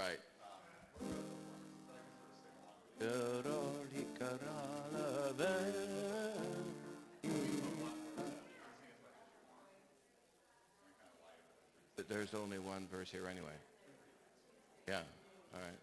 Right. But there's only one verse here anyway. Yeah, all right.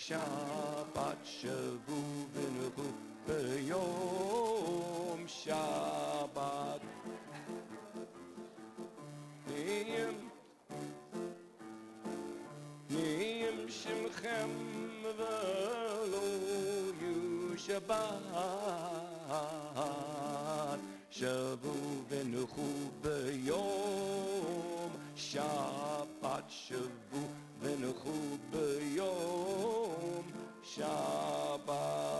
Shabbat shavu v'nuchu b'yom Shabbat Ni'im shimchem v'lo Shabbat shavu v'nuchu b'yom Shabbat shavu v'nuchu b'yom Shabbat.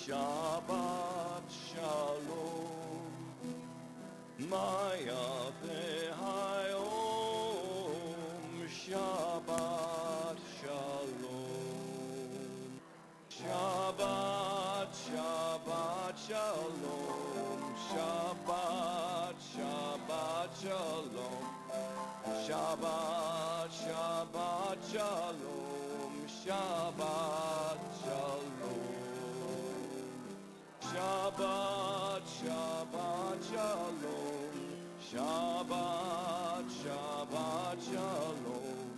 Shabbat Shalom, Maya V'Hayom, Shabbat Shalom, Shabbat, Shabbat Shalom, Shabbat, Shabbat Shalom, Shabbat, Shabbat Shalom, Shabbat Shalom. Shabbat, Shabbat Shalom, Shabbat, Shabbat Shalom,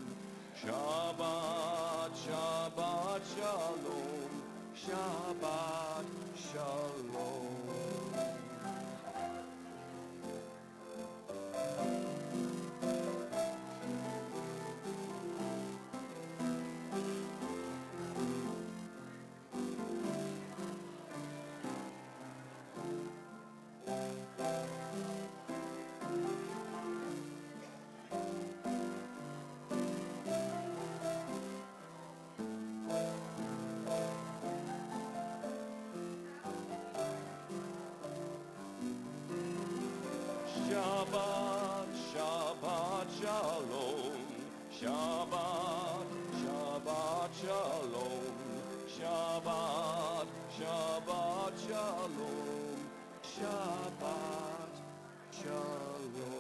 Shabbat, Shabbat Shalom, Shabbat Shalom. Shabbat, Shabbat Shalom, Shabbat, Shabbat Shalom, Shabbat, Shabbat Shalom, Shabbat Shalom.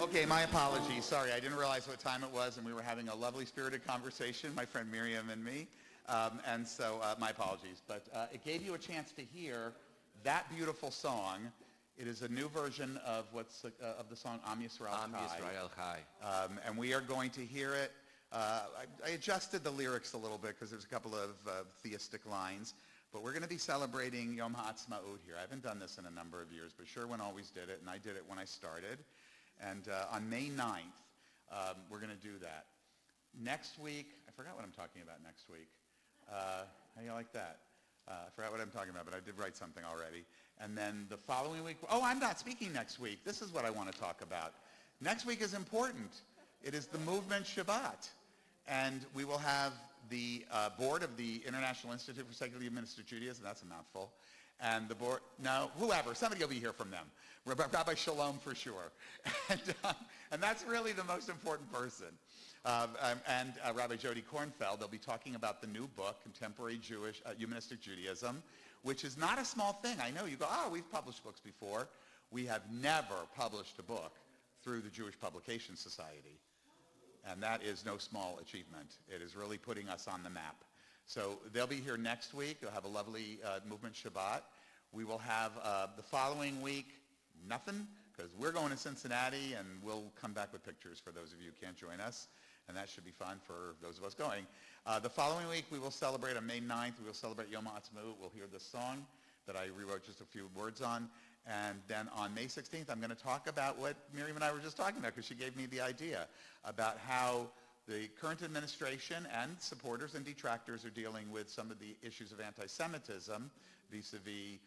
Okay, my apologies. Sorry, I didn't realize what time it was, and we were having a lovely spirited conversation, my friend Miriam and me. And so my apologies. But it gave you a chance to hear that beautiful song. It is a new version of of the song Am Yisrael Chai. Am Yisrael Chai. And we are going to hear it. I adjusted the lyrics a little bit because there's a couple of theistic lines. But we're going to be celebrating Yom HaAtzmaut here. I haven't done this in a number of years, but Sherwin always did it, and I did it when I started. And on May 9th, we're going to do that. Next week, I forgot what I'm talking about next week. How do you like that? I forgot what I'm talking about, but I did write something already. And then the following week, oh, I'm not speaking next week. This is what I want to talk about. Next week is important. It is the movement Shabbat. And we will have the board of the International Institute for Secularly Administered Judaism. That's a mouthful. And the board, no, whoever, somebody will be here from them. Rabbi Shalom for sure. And that's really the most important person. And Rabbi Jody Kornfeld, they'll be talking about the new book, Contemporary Jewish Humanistic Judaism, which is not a small thing. I know you go, oh, we've published books before. We have never published a book through the Jewish Publication Society. And that is no small achievement. It is really putting us on the map. So they'll be here next week. They'll have a lovely movement Shabbat. We will have the following week, nothing, because we're going to Cincinnati, and we'll come back with pictures for those of you who can't join us. And that should be fun for those of us going. The following week, we will celebrate on May 9th. We will celebrate Yom HaAtzmaut. We'll hear this song that I rewrote just a few words on. And then on May 16th, I'm going to talk about what Miriam and I were just talking about, because she gave me the idea about how the current administration and supporters and detractors are dealing with some of the issues of anti-Semitism vis-a-vis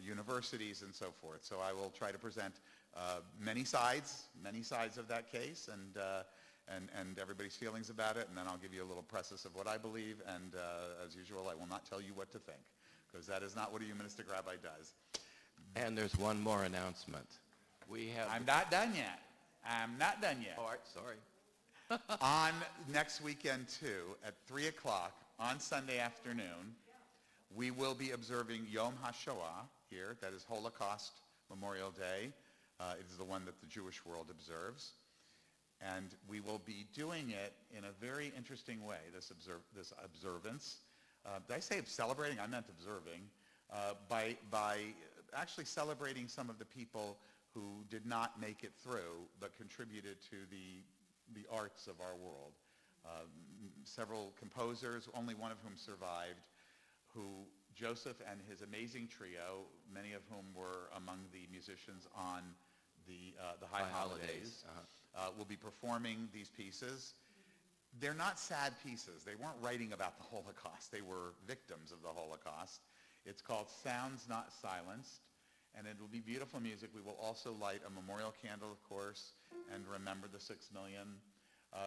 universities and so forth. So I will try to present many sides of that case and everybody's feelings about it, and then I'll give you a little preface of what I believe, and as usual, I will not tell you what to think, because that is not what a humanistic rabbi does. And there's one more announcement. I'm not done yet. Oh, sorry. On next weekend, too, at 3 o'clock on Sunday afternoon, we will be observing Yom HaShoah here. That is Holocaust Memorial Day. It is the one that the Jewish world observes. And we will be doing it in a very interesting way, this observance. Did I say celebrating? I meant observing. By actually celebrating some of the people who did not make it through, but contributed to the arts of our world. Several composers, only one of whom survived, who Joseph and his amazing trio, many of whom were among the musicians on the High Holidays, will be performing these pieces. They're not sad pieces. They weren't writing about the Holocaust. They were victims of the Holocaust. It's called Sounds Not Silenced, and it will be beautiful music. We will also light a memorial candle, of course, and remember the 6 million.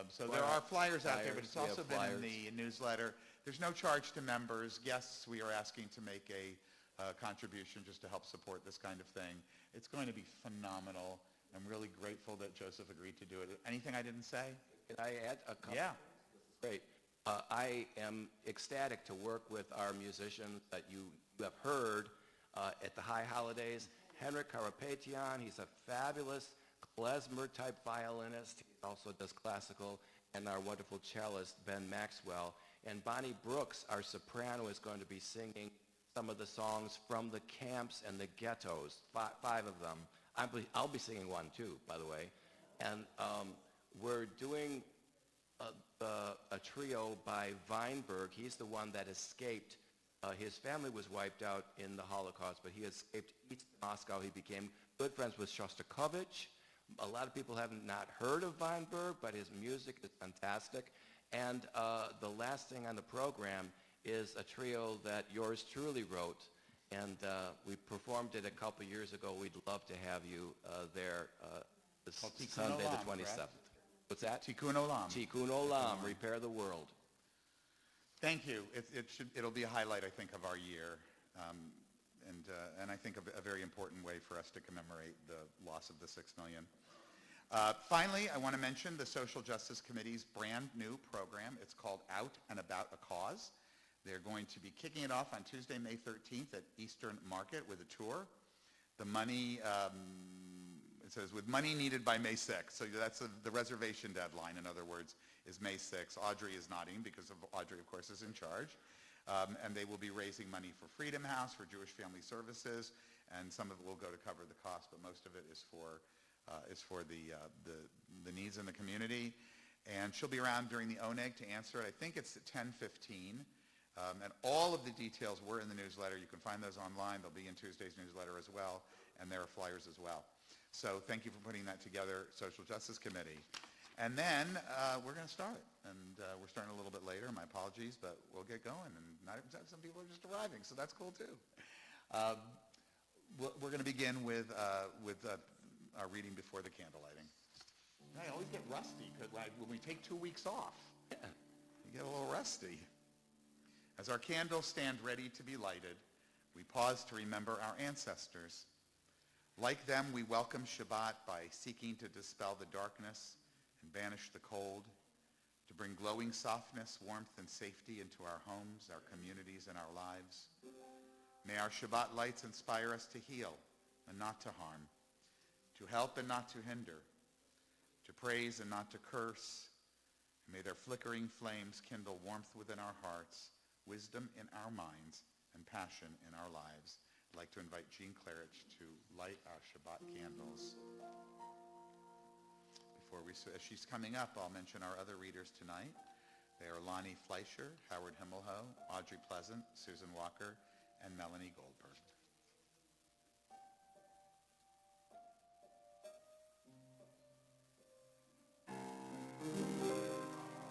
So there are flyers out there, but it's also been in the newsletter. There's no charge to members. Guests, we are asking to make a contribution just to help support this kind of thing. It's going to be phenomenal. I'm really grateful that Joseph agreed to do it. Anything I didn't say? Can I add a couple? Yeah. Great. I am ecstatic to work with our musicians that you have heard at the High Holidays. Henrik Karapetian, he's a fabulous klezmer-type violinist. He also does classical. And our wonderful cellist, Ben Maxwell. And Bonnie Brooks, our soprano, is going to be singing some of the songs from the camps and the ghettos, 5 of them. I'll be singing one, too, by the way. And we're doing a trio by Weinberg. He's the one that escaped. His family was wiped out in the Holocaust, but he escaped East Moscow. He became good friends with Shostakovich. A lot of people have not heard of Weinberg, but his music is fantastic. And the last thing on the program is a trio that yours truly wrote, and we performed it a couple years ago. We'd love to have you there this Sunday, the 27th. Correct? What's that? Tikkun Olam. Tikkun Olam, Repair the World. Thank you. It'll be a highlight, I think, of our year, and I think a very important way for us to commemorate the loss of the 6 million. Finally, I want to mention the Social Justice Committee's brand new program. It's called Out and About a Cause. They're going to be kicking it off on Tuesday, May 13th at Eastern Market with a tour. The money It says, with money needed by May 6th. So that's the reservation deadline, in other words, is May 6th. Audrey is nodding because Audrey, of course, is in charge. And they will be raising money for Freedom House, for Jewish Family Services, and some of it will go to cover the cost, but most of it is for the needs in the community. And she'll be around during the ONEG to answer it. I think it's at 10:15. And all of the details were in the newsletter. You can find those online. They'll be in Tuesday's newsletter as well, and there are flyers as well. So thank you for putting that together, Social Justice Committee. And then we're going to start. And we're starting a little bit later. My apologies, but we'll get going. And some people are just arriving, so that's cool too. We're going to begin with our reading before the candle lighting. I always get rusty because when we take 2 weeks off, you get a little rusty. As our candles stand ready to be lighted, we pause to remember our ancestors. Like them, we welcome Shabbat by seeking to dispel the darkness and banish the cold, to bring glowing softness, warmth, and safety into our homes, our communities, and our lives. May our Shabbat lights inspire us to heal and not to harm, to help and not to hinder, to praise and not to curse. May their flickering flames kindle warmth within our hearts, wisdom in our minds, and passion in our lives. I'd like to invite Jean Claridge to light our Shabbat candles. As she's coming up, I'll mention our other readers tonight. They are Lonnie Fleischer, Howard Himmelho, Audrey Pleasant, Susan Walker, and Melanie Goldberg.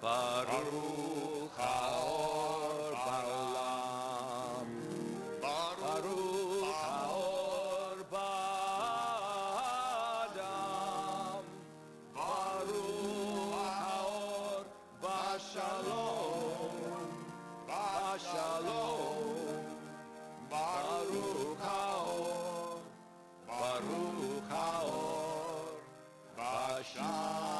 Baruch Haor Ba'olam, Baruch Haor Ba'adam, Baruch Haor Ba'shalom, Ba'shalom, Baruch Haor, Baruch Haor Ba'shalom.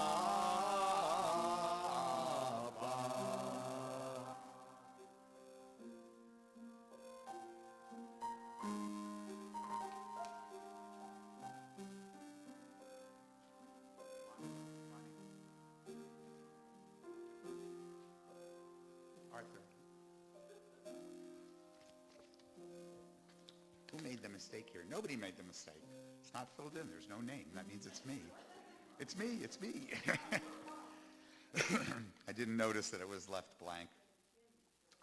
Who made the mistake here? Nobody made the mistake. It's not filled in. There's no name. That means it's me. It's me. It's me. I didn't notice that it was left blank.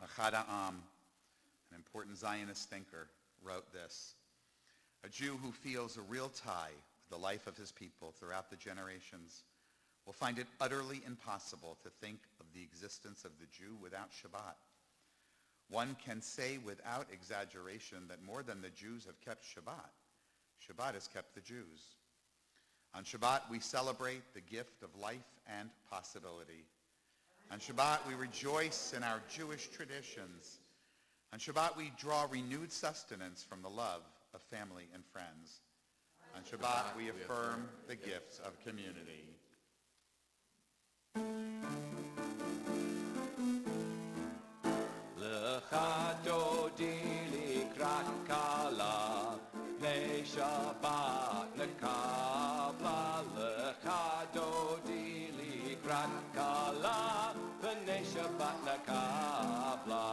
Ahad Ha'am, an important Zionist thinker, wrote this: a Jew who feels a real tie with the life of his people throughout the generations will find it utterly impossible to think of the existence of the Jew without Shabbat. One can say without exaggeration that more than the Jews have kept Shabbat, Shabbat has kept the Jews. On Shabbat, we celebrate the gift of life and possibility. On Shabbat, we rejoice in our Jewish traditions. On Shabbat, we draw renewed sustenance from the love of family and friends. On Shabbat, we affirm the gifts of community. Lecha dodi likrat kala, pnei Shabbat nekabla. Lecha dodi likrat kala, pnei Shabbat nekabla.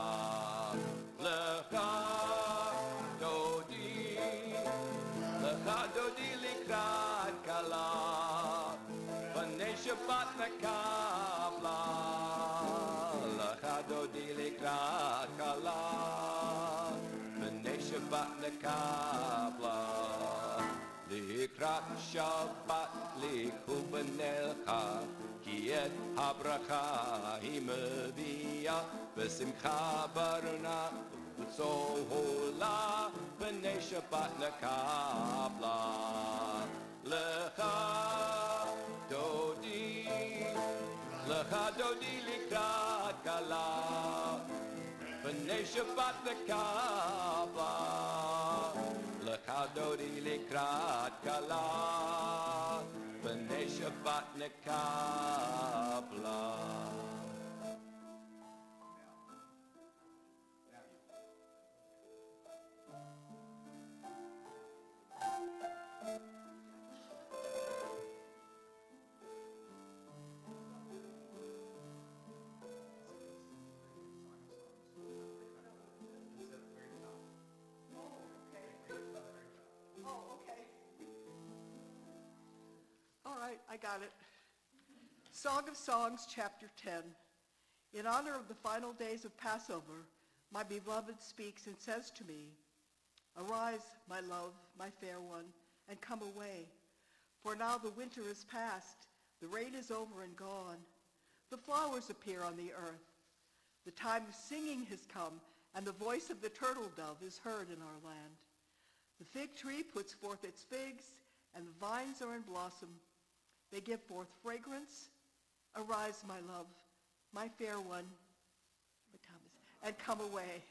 Lecha dodi likrat kala, pnei Shabbat nekabla. Dodi likrat kala, b'nei Shabbat nekabla. Likrat Shabbat likhu b'nelcha, ki et habracha hi meviya, v'simcha barna v'tzohola, b'nei Shabbat nekabla. Lecha dodi likrat kala, b'nei Shabbat nekabla. Lecha dodi likrat kala, b'nei Shabbat nekabla. I got it. Song of Songs, chapter 10. In honor of the final days of Passover, my beloved speaks and says to me, "Arise, my love, my fair one, and come away. For now the winter is past, the rain is over and gone. The flowers appear on the earth. The time of singing has come, and the voice of the turtle dove is heard in our land. The fig tree puts forth its figs, and the vines are in blossom. They give forth fragrance. Arise, my love, my fair one, and come away."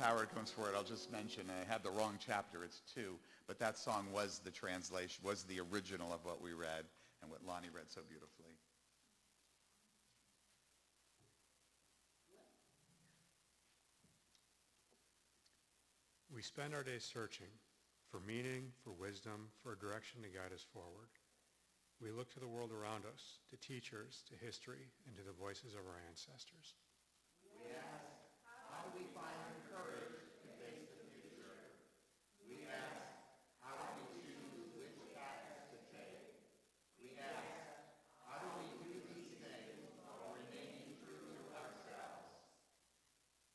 Howard comes forward, I'll just mention, I had the wrong chapter, it's 2, but that song was the translation, was the original of what we read and what Lonnie read so beautifully. We spend our days searching for meaning, for wisdom, for a direction to guide us forward. We look to the world around us, to teachers, to history, and to the voices of our ancestors. We ask, how do we find the courage to face the future? We ask, how do we choose which paths to take? We ask, how do we do these things while remaining true to ourselves?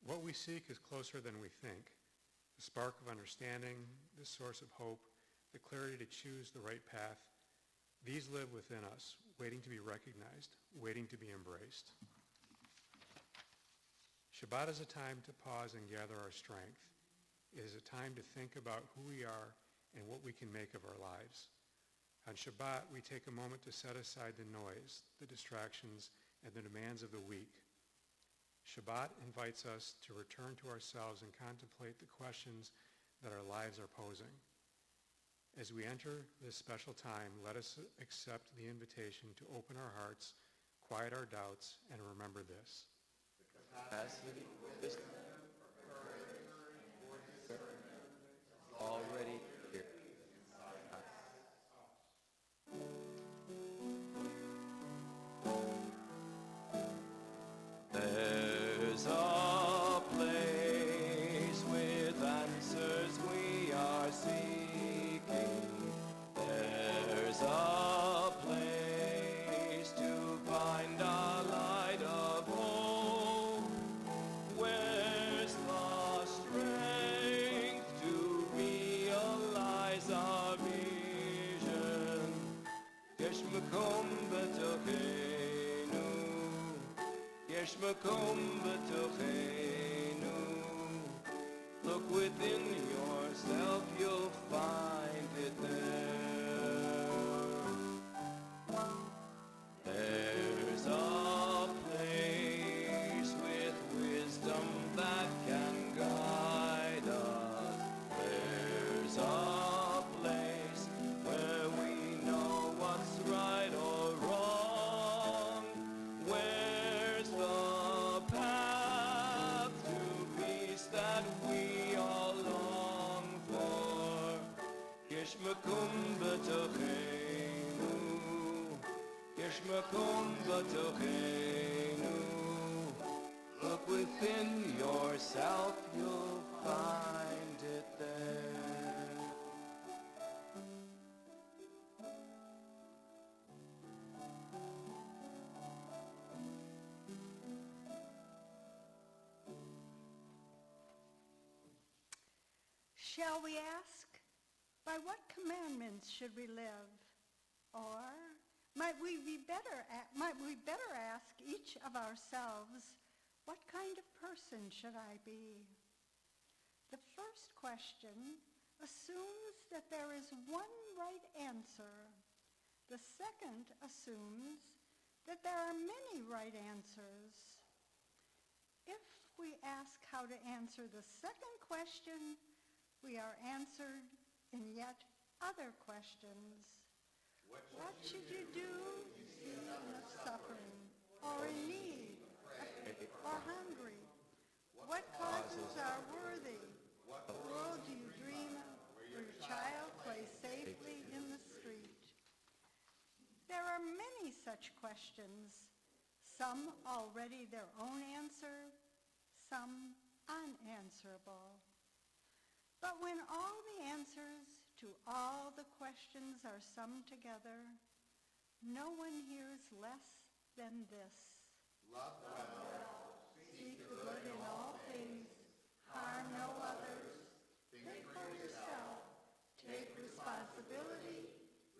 What we seek is closer than we think. The spark of understanding, the source of hope, the clarity to choose the right path. These live within us, waiting to be recognized, waiting to be embraced. Shabbat is a time to pause and gather our strength. It is a time to think about who we are and what we can make of our lives. On Shabbat, we take a moment to set aside the noise, the distractions, and the demands of the week. Shabbat invites us to return to ourselves and contemplate the questions that our lives are posing. As we enter this special time, let us accept the invitation to open our hearts, quiet our doubts, and remember this. Capacity, wisdom, already here. There's a place with answers we are seeking. There's a place to find a light of hope. Where's the strength to realize our vision? Yesh makom b'tochenu, yesh makom b'tochenu. Look within yourself, you'll find it there. Rakun Batochenu. Look within yourself, you'll find it there. Shall we ask, by what commandments should we live? Or might we better ask each of ourselves, what kind of person should I be? The first question assumes that there is one right answer. The second assumes that there are many right answers. If we ask how to answer the second question, we are answered in yet other questions. What should you do in suffering, or in need, or hungry? What causes are worthy? What world do you dream of where your child plays safely in the street? There are many such questions, some already their own answer, some unanswerable. But when all the answers to all the questions are summed together, no one hears less than this. Love well, Seek good in all things, harm no others, think for yourself, take responsibility,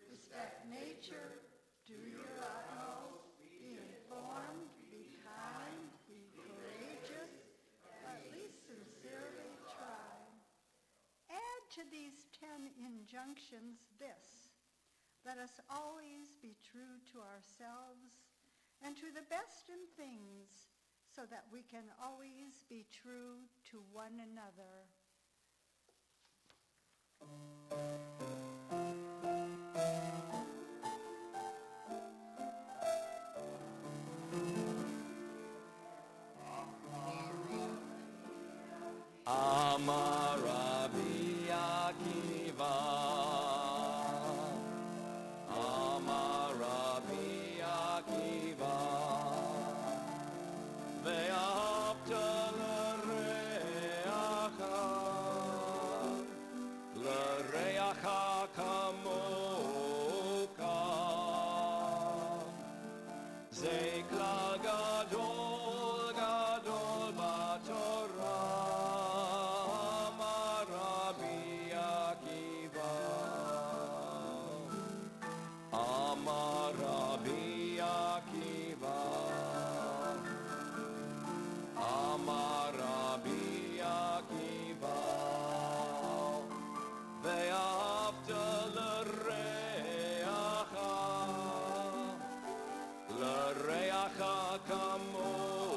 respect nature, do your utmost, be informed, be kind, be courageous, at least sincerely try. Add to these 10 injunctions this: let us always be true to ourselves and to the best in things, so that we can always be true to one another. Amar Rabbi Akiva. Amar Rabbi Akiva. Ve'ahavta l'reacha kamoka. Ze klal gadol gadol b'Torah. Amar Rabbi Akiva. Amar Rabbi Akiva. Amar Rabbi Akiva. Ve'ahavta l'reacha kamocha.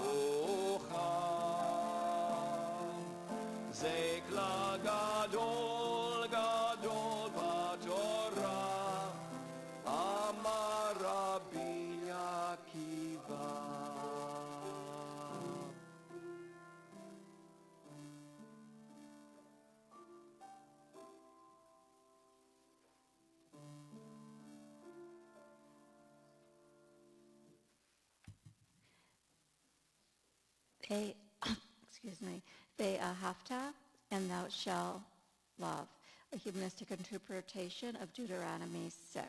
Ze klal gadol gadol b'Torah. Amar Rabbi Akiva. Ve'ahavta, and thou shalt love. A humanistic interpretation of Deuteronomy 6.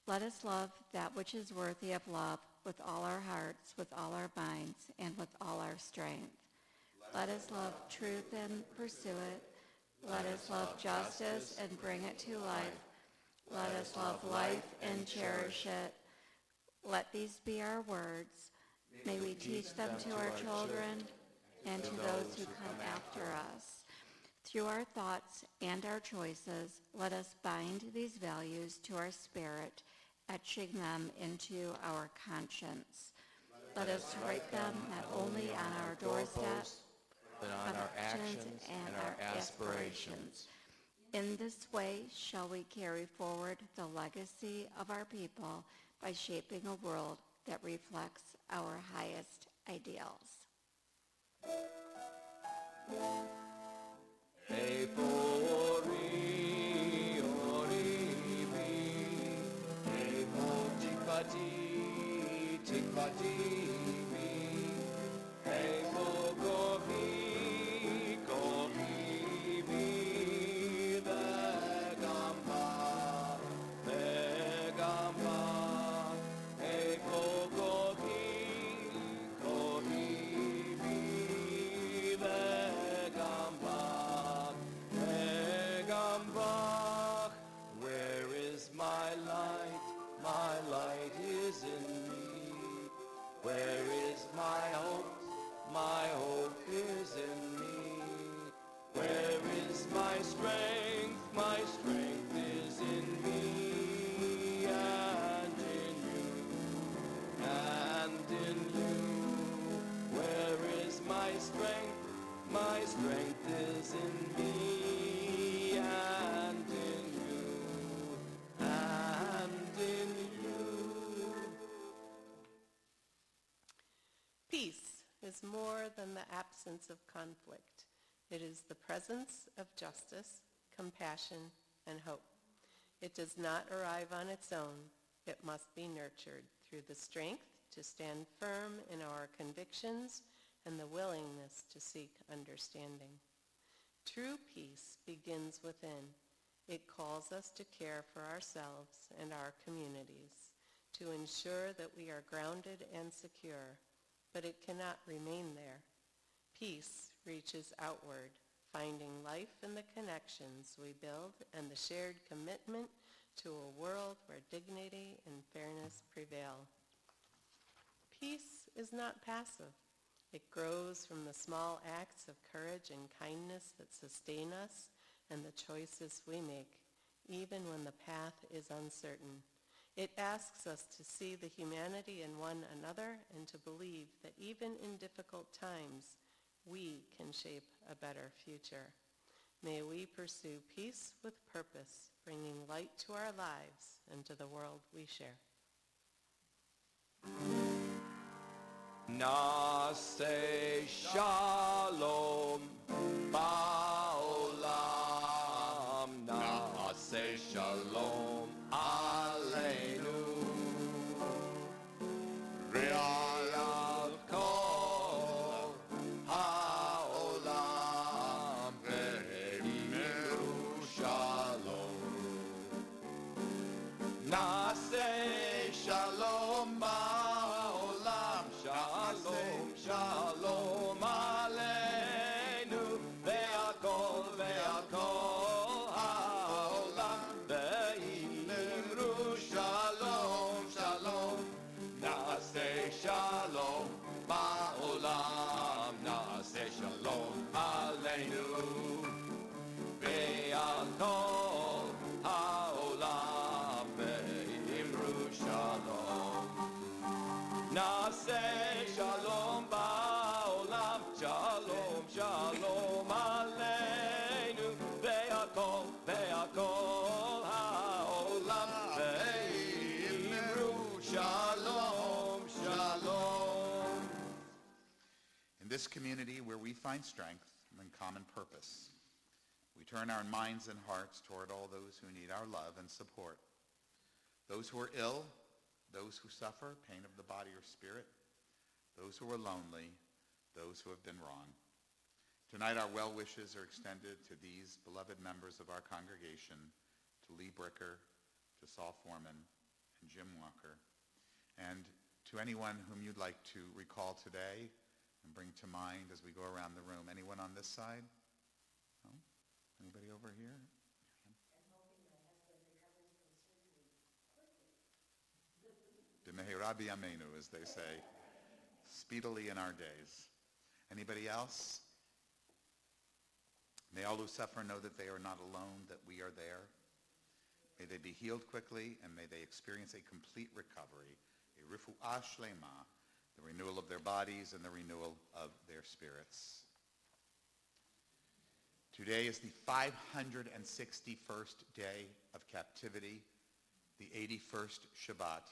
Let us love that which is worthy of love with all our hearts, with all our minds, and with all our strength. Let us love truth and pursue it. Let us love justice and bring it to life. Let us love life and cherish it. Let these be our words. May we teach them to our children and to those who come after us. Through our thoughts and our choices, let us bind these values to our spirit, etching them into our conscience. Let us write them not only on our doorstep, but on our actions and our aspirations. In this way shall we carry forward the legacy of our people by shaping a world that reflects our highest ideals. Ori bi, tikvati. Fatimi, Eifo Kohi, Kohimi, Vegamba, Vegamba, Eifo Kohi, Kohimi, Vegamba, Vegamba. Where is my light? My light is in me. Where is my hope? My hope is in me. Where is my strength? My strength is in me and in you, and in you. Where is my strength? My strength is in me and in you, and in you. Peace is more than the absence of conflict. It is the presence of justice, compassion, and hope. It does not arrive on its own. It must be nurtured through the strength to stand firm in our convictions and the willingness to seek understanding. True peace begins within. It calls us to care for ourselves and our communities, to ensure that we are grounded and secure, but it cannot remain there. Peace reaches outward, finding life in the connections we build and the shared commitment to a world where dignity and fairness prevail. Peace is not passive. It grows from the small acts of courage and kindness that sustain us and the choices we make, even when the path is uncertain. It asks us to see the humanity in one another and to believe that even in difficult times, we can shape a better future. May we pursue peace with purpose, bringing light to our lives and to the world we share. Nase Shalom Ba'olam, Nase Shalom Aleinu, Re'alav Kol Ha'olam, Ve'imiru Shalom. Nase Shalom Ba'olam, Shalom, Shalom Aleinu, Ve'akol, Ve'akol Ha'olam, Ve'imru Shalom, Shalom. Na'aseh Shalom Ba'olam, Na'aseh Shalom Aleinu, Ve'akol Ha'olam, Ve'imru Shalom. Na'aseh Shalom Ba'olam, Shalom, Shalom Aleinu, Ve'akol, Ve'akol Ha'olam, Ve'imru Shalom, Shalom. In this community where we find strength and common purpose, we turn our minds and hearts toward all those who need our love and support. Those who are ill, those who suffer pain of the body or spirit, those who are lonely, those who have been wronged. Tonight our well wishes are extended to these beloved members of our congregation, to Lee Bricker, to Saul Foreman, and Jim Walker, and to anyone whom you'd like to recall today and bring to mind as we go around the room. Anyone on this side? No? Anybody over here? Rabbi Amenu, as they say, speedily in our days. Anybody else? May all who suffer know that they are not alone, that we are there. May they be healed quickly, and may they experience a complete recovery, a refuah shlema, the renewal of their bodies and the renewal of their spirits. Today is the 561st day of captivity, the 81st Shabbat,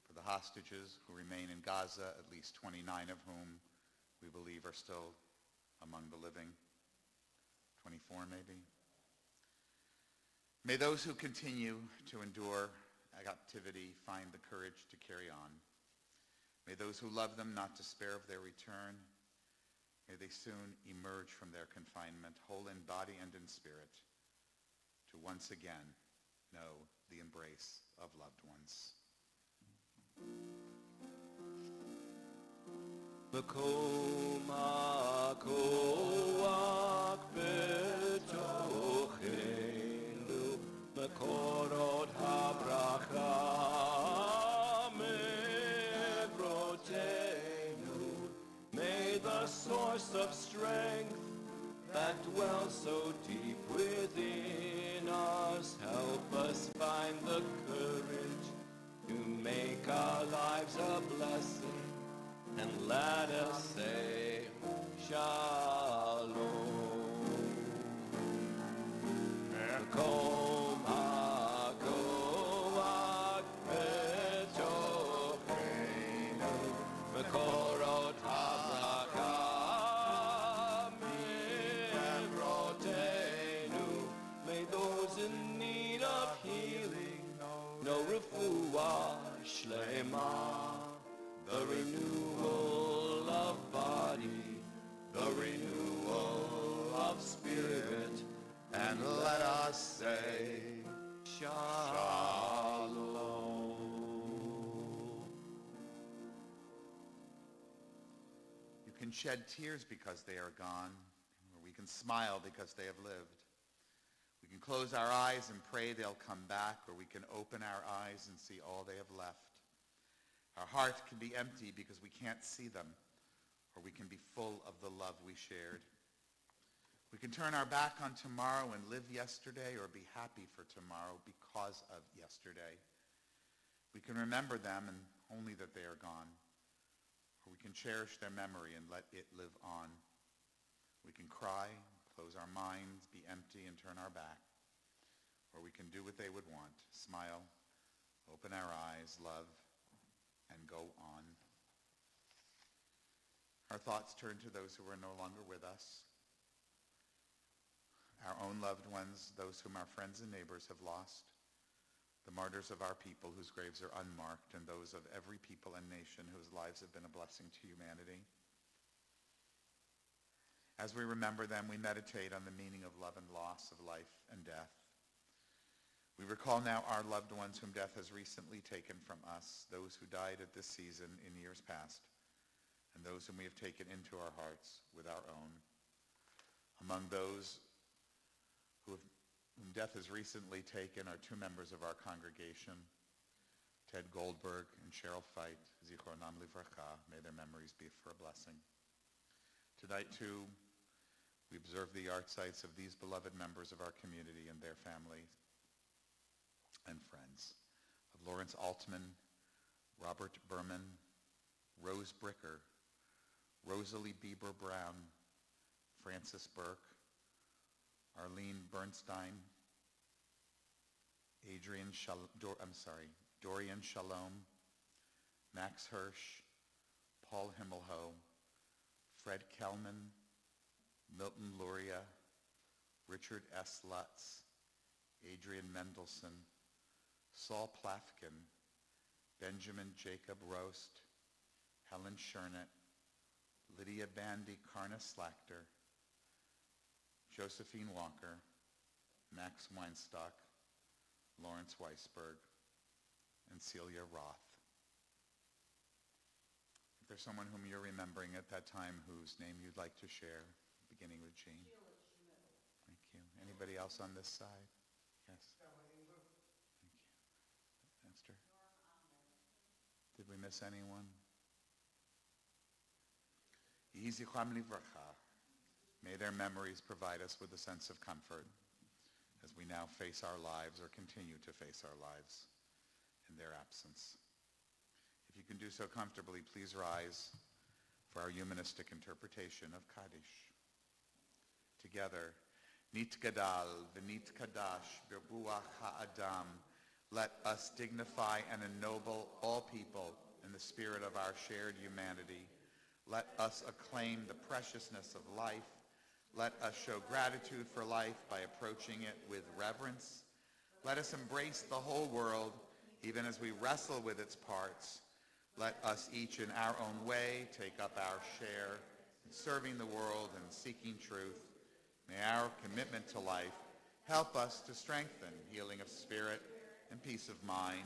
for the hostages who remain in Gaza, at least 29 of whom we believe are still among the living. 24 maybe. May those who continue to endure captivity find the courage to carry on. May those who love them not despair of their return. May they soon emerge from their confinement, whole in body and in spirit, to once again know the embrace of loved ones. מקום הכוח בתוכנו, מקורות הברכה מעברותינו. May the source of strength that dwells so deep within us help us find the courage to make our lives a blessing. And let us say, Shalom. Mekom hakoach betochenu, mekorot habraka me'evrotenu. May those in need of healing know refuah shlema, the renewal of body, the renewal of spirit, and let us say, Shalom. You can shed tears because they are gone, or we can smile because they have lived. We can close our eyes and pray they'll come back, or we can open our eyes and see all they have left. Our heart can be empty because we can't see them, or we can be full of the love we shared. We can turn our back on tomorrow and live yesterday, or be happy for tomorrow because of yesterday. We can remember them and only that they are gone, or we can cherish their memory and let it live on. We can cry, close our minds, be empty, and turn our back, or we can do what they would want, smile, open our eyes, love, and go on. Our thoughts turn to those who are no longer with us, our own loved ones, those whom our friends and neighbors have lost, the martyrs of our people whose graves are unmarked, and those of every people and nation whose lives have been a blessing to humanity. As we remember them, we meditate on the meaning of love and loss, of life and death. We recall now our loved ones whom death has recently taken from us, those who died at this season in years past, and those whom we have taken into our hearts with our own. Among those whom death has recently taken are two members of our congregation, Ted Goldberg and Cheryl Feit, Zichronam Livracha. May their memories be for a blessing. Tonight, too, we observe the yahrzeits of these beloved members of our community and their families and friends, of Lawrence Altman, Robert Berman, Rose Bricker, Rosalie Bieber Brown, Francis Burke, Arlene Bernstein, Dorian Shalom, Max Hirsch, Paul Himmelho, Fred Kellman, Milton Luria, Richard S. Lutz, Adrian Mendelson, Saul Plafkin, Benjamin Jacob Roast, Helen Shernitt, Lydia Bandy Karna Slachter, Josephine Walker, Max Weinstock, Lawrence Weisberg, and Celia Roth. If there's someone whom you're remembering at that time whose name you'd like to share, beginning with Jean. Thank you. Anybody else on this side? Yes. Thank you. Esther? Did we miss anyone? Yeh zichram livracha. May their memories provide us with a sense of comfort as we now face our lives, or continue to face our lives in their absence. If you can do so comfortably, please rise for our humanistic interpretation of Kaddish. Together, Nit Gadal v'nit Kadash b'ruach ha'adam. Let us dignify and ennoble all people in the spirit of our shared humanity. Let us acclaim the preciousness of life. Let us show gratitude for life by approaching it with reverence. Let us embrace the whole world, even as we wrestle with its parts. Let us each in our own way take up our share in serving the world and seeking truth. May our commitment to life help us to strengthen healing of spirit and peace of mind.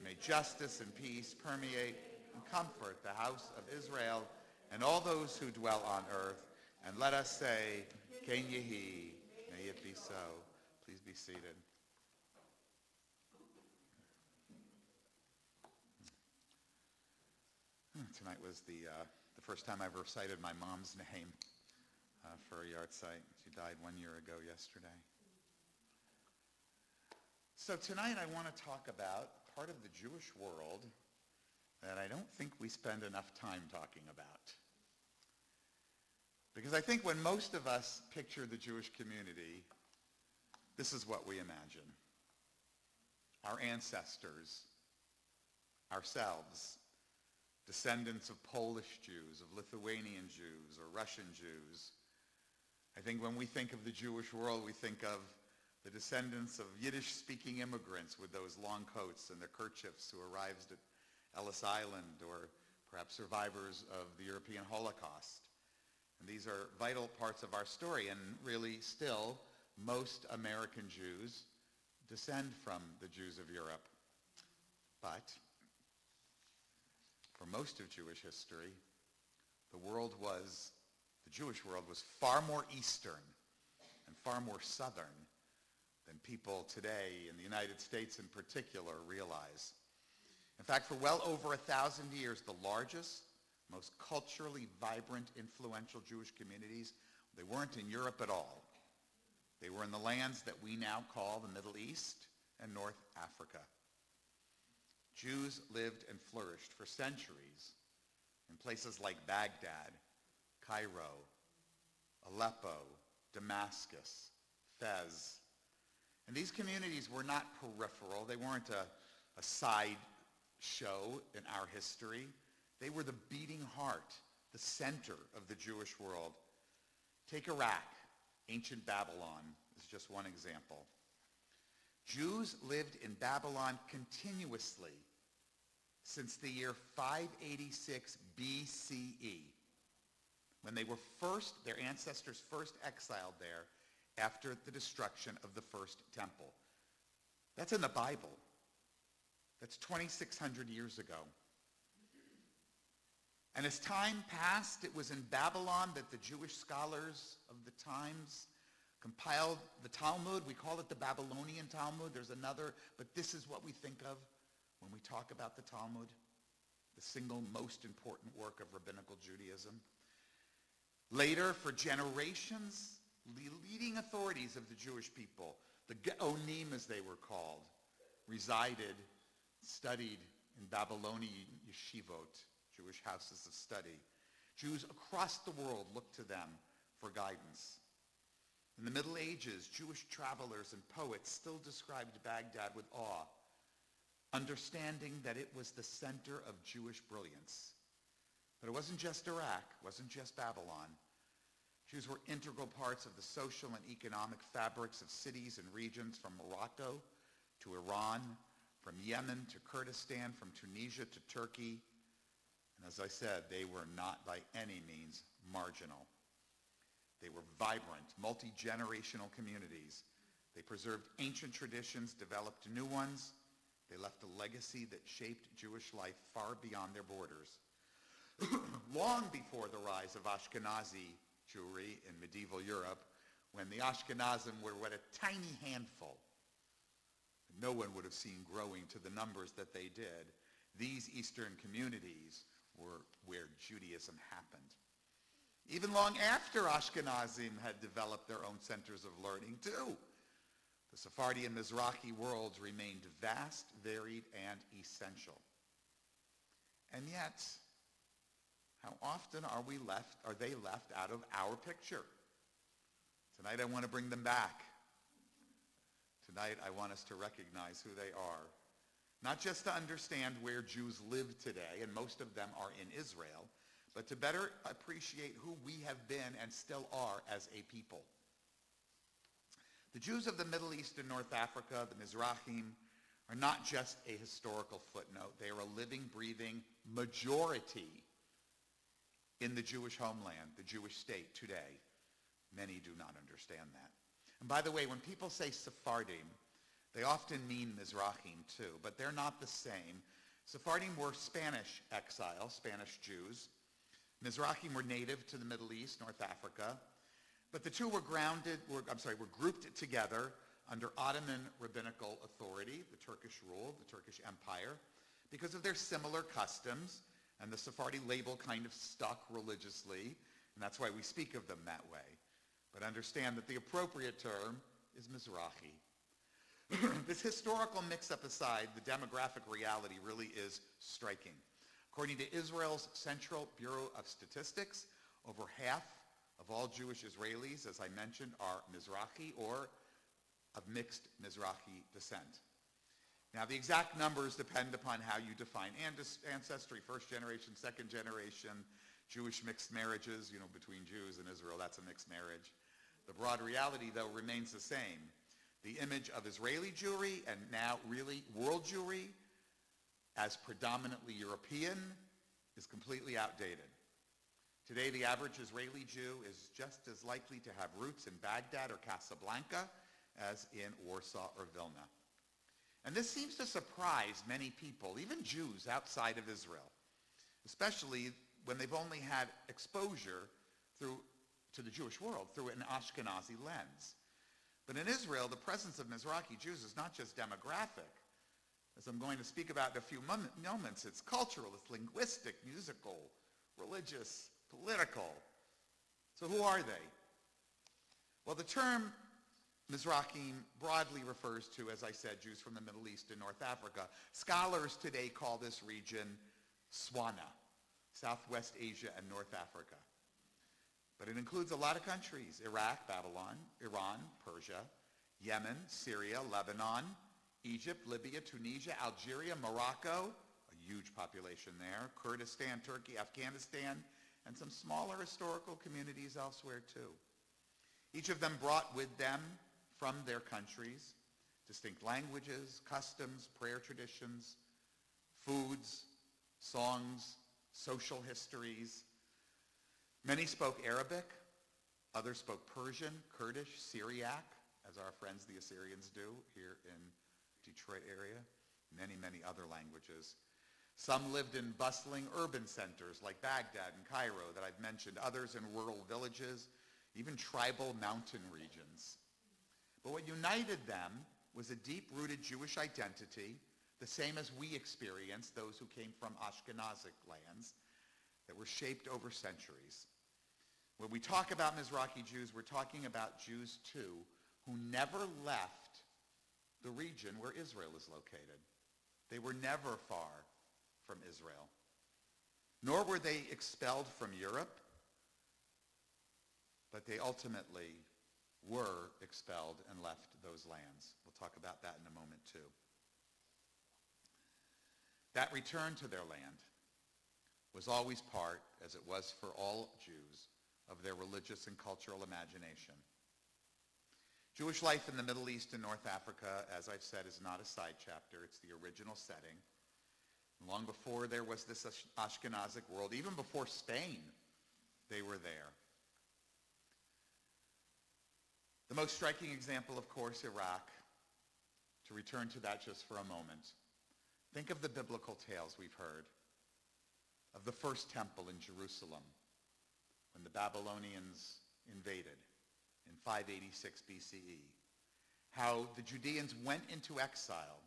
May justice and peace permeate and comfort the house of Israel and all those who dwell on earth. And let us say, Ken Yehi, may it be so. Please be seated. Tonight was the first time I ever recited my mom's name for a yard site. She died 1 year ago yesterday. So tonight I want to talk about part of the Jewish world that I don't think we spend enough time talking about. Because I think when most of us picture the Jewish community, this is what we imagine. Our ancestors, ourselves, descendants of Polish Jews, of Lithuanian Jews, or Russian Jews. I think when we think of the Jewish world, we think of the descendants of Yiddish-speaking immigrants with those long coats and their kerchiefs who arrived at Ellis Island, or perhaps survivors of the European Holocaust. And these are vital parts of our story, and really still, most American Jews descend from the Jews of Europe. But for most of Jewish history, the Jewish world was far more Eastern and far more Southern than people today in the United States in particular realize. In fact, for well over 1,000 years, the largest, most culturally vibrant, influential Jewish communities, they weren't in Europe at all. They were in the lands that we now call the Middle East and North Africa. Jews lived and flourished for centuries in places like Baghdad, Cairo, Aleppo, Damascus, Fez. And these communities were not peripheral. They weren't a side show in our history. They were the beating heart, the center of the Jewish world. Take Iraq, ancient Babylon is just one example. Jews lived in Babylon continuously since the year 586 BCE, when their ancestors first exiled there after the destruction of the first temple. That's in the Bible. That's 2,600 years ago. And as time passed, it was in Babylon that the Jewish scholars of the times compiled the Talmud. We call it the Babylonian Talmud. There's another, but this is what we think of when we talk about the Talmud, the single most important work of rabbinical Judaism. Later, for generations, the leading authorities of the Jewish people, the Geonim as they were called, studied in Babylonian yeshivot, Jewish houses of study. Jews across the world looked to them for guidance. In the Middle Ages, Jewish travelers and poets still described Baghdad with awe, understanding that it was the center of Jewish brilliance. But it wasn't just Iraq, it wasn't just Babylon. Jews were integral parts of the social and economic fabrics of cities and regions from Morocco to Iran, from Yemen to Kurdistan, from Tunisia to Turkey. And as I said, they were not by any means marginal. They were vibrant, multi-generational communities. They preserved ancient traditions, developed new ones. They left a legacy that shaped Jewish life far beyond their borders. Long before the rise of Ashkenazi Jewry in medieval Europe, when the Ashkenazim were what a tiny handful, no one would have seen growing to the numbers that they did, these Eastern communities were where Judaism happened. Even long after Ashkenazim had developed their own centers of learning too, the Sephardi and Mizrahi worlds remained vast, varied, and essential. And yet, how often are they left out of our picture? Tonight I want to bring them back. Tonight I want us to recognize who they are. Not just to understand where Jews live today, and most of them are in Israel, but to better appreciate who we have been and still are as a people. The Jews of the Middle East and North Africa, the Mizrahim, are not just a historical footnote. They are a living, breathing majority in the Jewish homeland, the Jewish state today. Many do not understand that. And by the way, when people say Sephardim, they often mean Mizrahim too, but they're not the same. Sephardim were Spanish exiles, Spanish Jews. Mizrahim were native to the Middle East, North Africa. But the two were grouped together under Ottoman rabbinical authority, the Turkish rule, the Turkish Empire, because of their similar customs, and the Sephardi label kind of stuck religiously, and that's why we speak of them that way. But understand that the appropriate term is Mizrahi. This historical mix-up aside, the demographic reality really is striking. According to Israel's Central Bureau of Statistics, over half of all Jewish Israelis, as I mentioned, are Mizrahi or of mixed Mizrahi descent. Now, the exact numbers depend upon how you define ancestry, first generation, second generation, Jewish mixed marriages, between Jews and Israel, that's a mixed marriage. The broad reality, though, remains the same. The image of Israeli Jewry, and now really world Jewry, as predominantly European, is completely outdated. Today, the average Israeli Jew is just as likely to have roots in Baghdad or Casablanca as in Warsaw or Vilna. And this seems to surprise many people, even Jews outside of Israel, especially when they've only had exposure to the Jewish world through an Ashkenazi lens. But in Israel, the presence of Mizrahi Jews is not just demographic. As I'm going to speak about in a few moments, it's cultural, it's linguistic, musical, religious, political. So who are they? Well, the term Mizrahim broadly refers to, as I said, Jews from the Middle East and North Africa. Scholars today call this region Swana, Southwest Asia and North Africa. But it includes a lot of countries: Iraq, Babylon, Iran, Persia, Yemen, Syria, Lebanon, Egypt, Libya, Tunisia, Algeria, Morocco, a huge population there, Kurdistan, Turkey, Afghanistan, and some smaller historical communities elsewhere too. Each of them brought with them from their countries distinct languages, customs, prayer traditions, foods, songs, social histories. Many spoke Arabic, others spoke Persian, Kurdish, Syriac, as our friends the Assyrians do here in Detroit area, many, many other languages. Some lived in bustling urban centers like Baghdad and Cairo that I've mentioned, others in rural villages, even tribal mountain regions. But what united them was a deep-rooted Jewish identity, the same as we experience, those who came from Ashkenazic lands, that were shaped over centuries. When we talk about Mizrahi Jews, we're talking about Jews, too, who never left the region where Israel is located. They were never far from Israel. Nor were they expelled from Europe, but they ultimately were expelled and left those lands. We'll talk about that in a moment, too. That return to their land was always part, as it was for all Jews, of their religious and cultural imagination. Jewish life in the Middle East and North Africa, as I've said, is not a side chapter. It's the original setting. Long before there was this Ashkenazic world, even before Spain, they were there. The most striking example, of course, Iraq. To return to that just for a moment. Think of the biblical tales we've heard of the first temple in Jerusalem when the Babylonians invaded in 586 BCE. How the Judeans went into exile.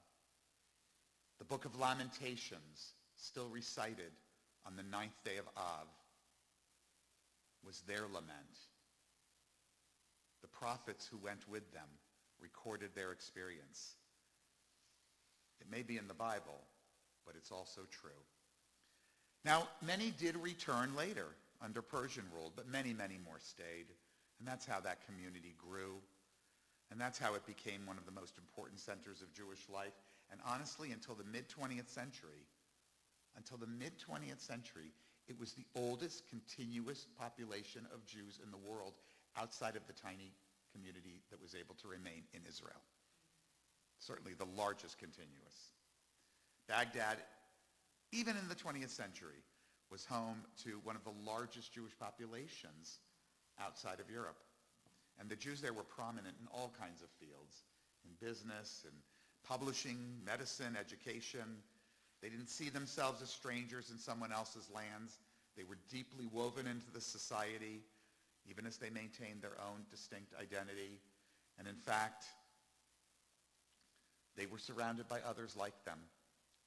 The book of Lamentations, still recited on the 9th day of Av, was their lament. The prophets who went with them recorded their experience. It may be in the Bible, but it's also true. Now, many did return later under Persian rule, but many, many more stayed. And that's how that community grew. And that's how it became one of the most important centers of Jewish life. And honestly, until the mid-20th century, it was the oldest continuous population of Jews in the world outside of the tiny community that was able to remain in Israel. Certainly the largest continuous. Baghdad even in the 20th century, was home to one of the largest Jewish populations outside of Europe. And the Jews there were prominent in all kinds of fields, in business, in publishing, medicine, education. They didn't see themselves as strangers in someone else's lands. They were deeply woven into the society, even as they maintained their own distinct identity. And in fact, they were surrounded by others like them,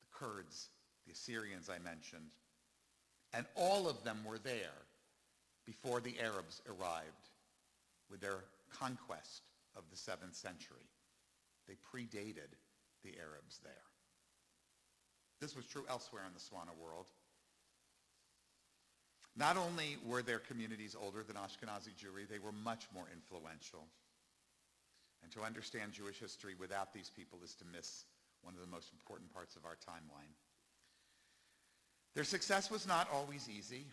the Kurds, the Assyrians I mentioned. And all of them were there before the Arabs arrived with their conquest of the 7th century. They predated the Arabs there. This was true elsewhere in the Swana world. Not only were their communities older than Ashkenazi Jewry, they were much more influential. And to understand Jewish history without these people is to miss one of the most important parts of our timeline. Their success was not always easy.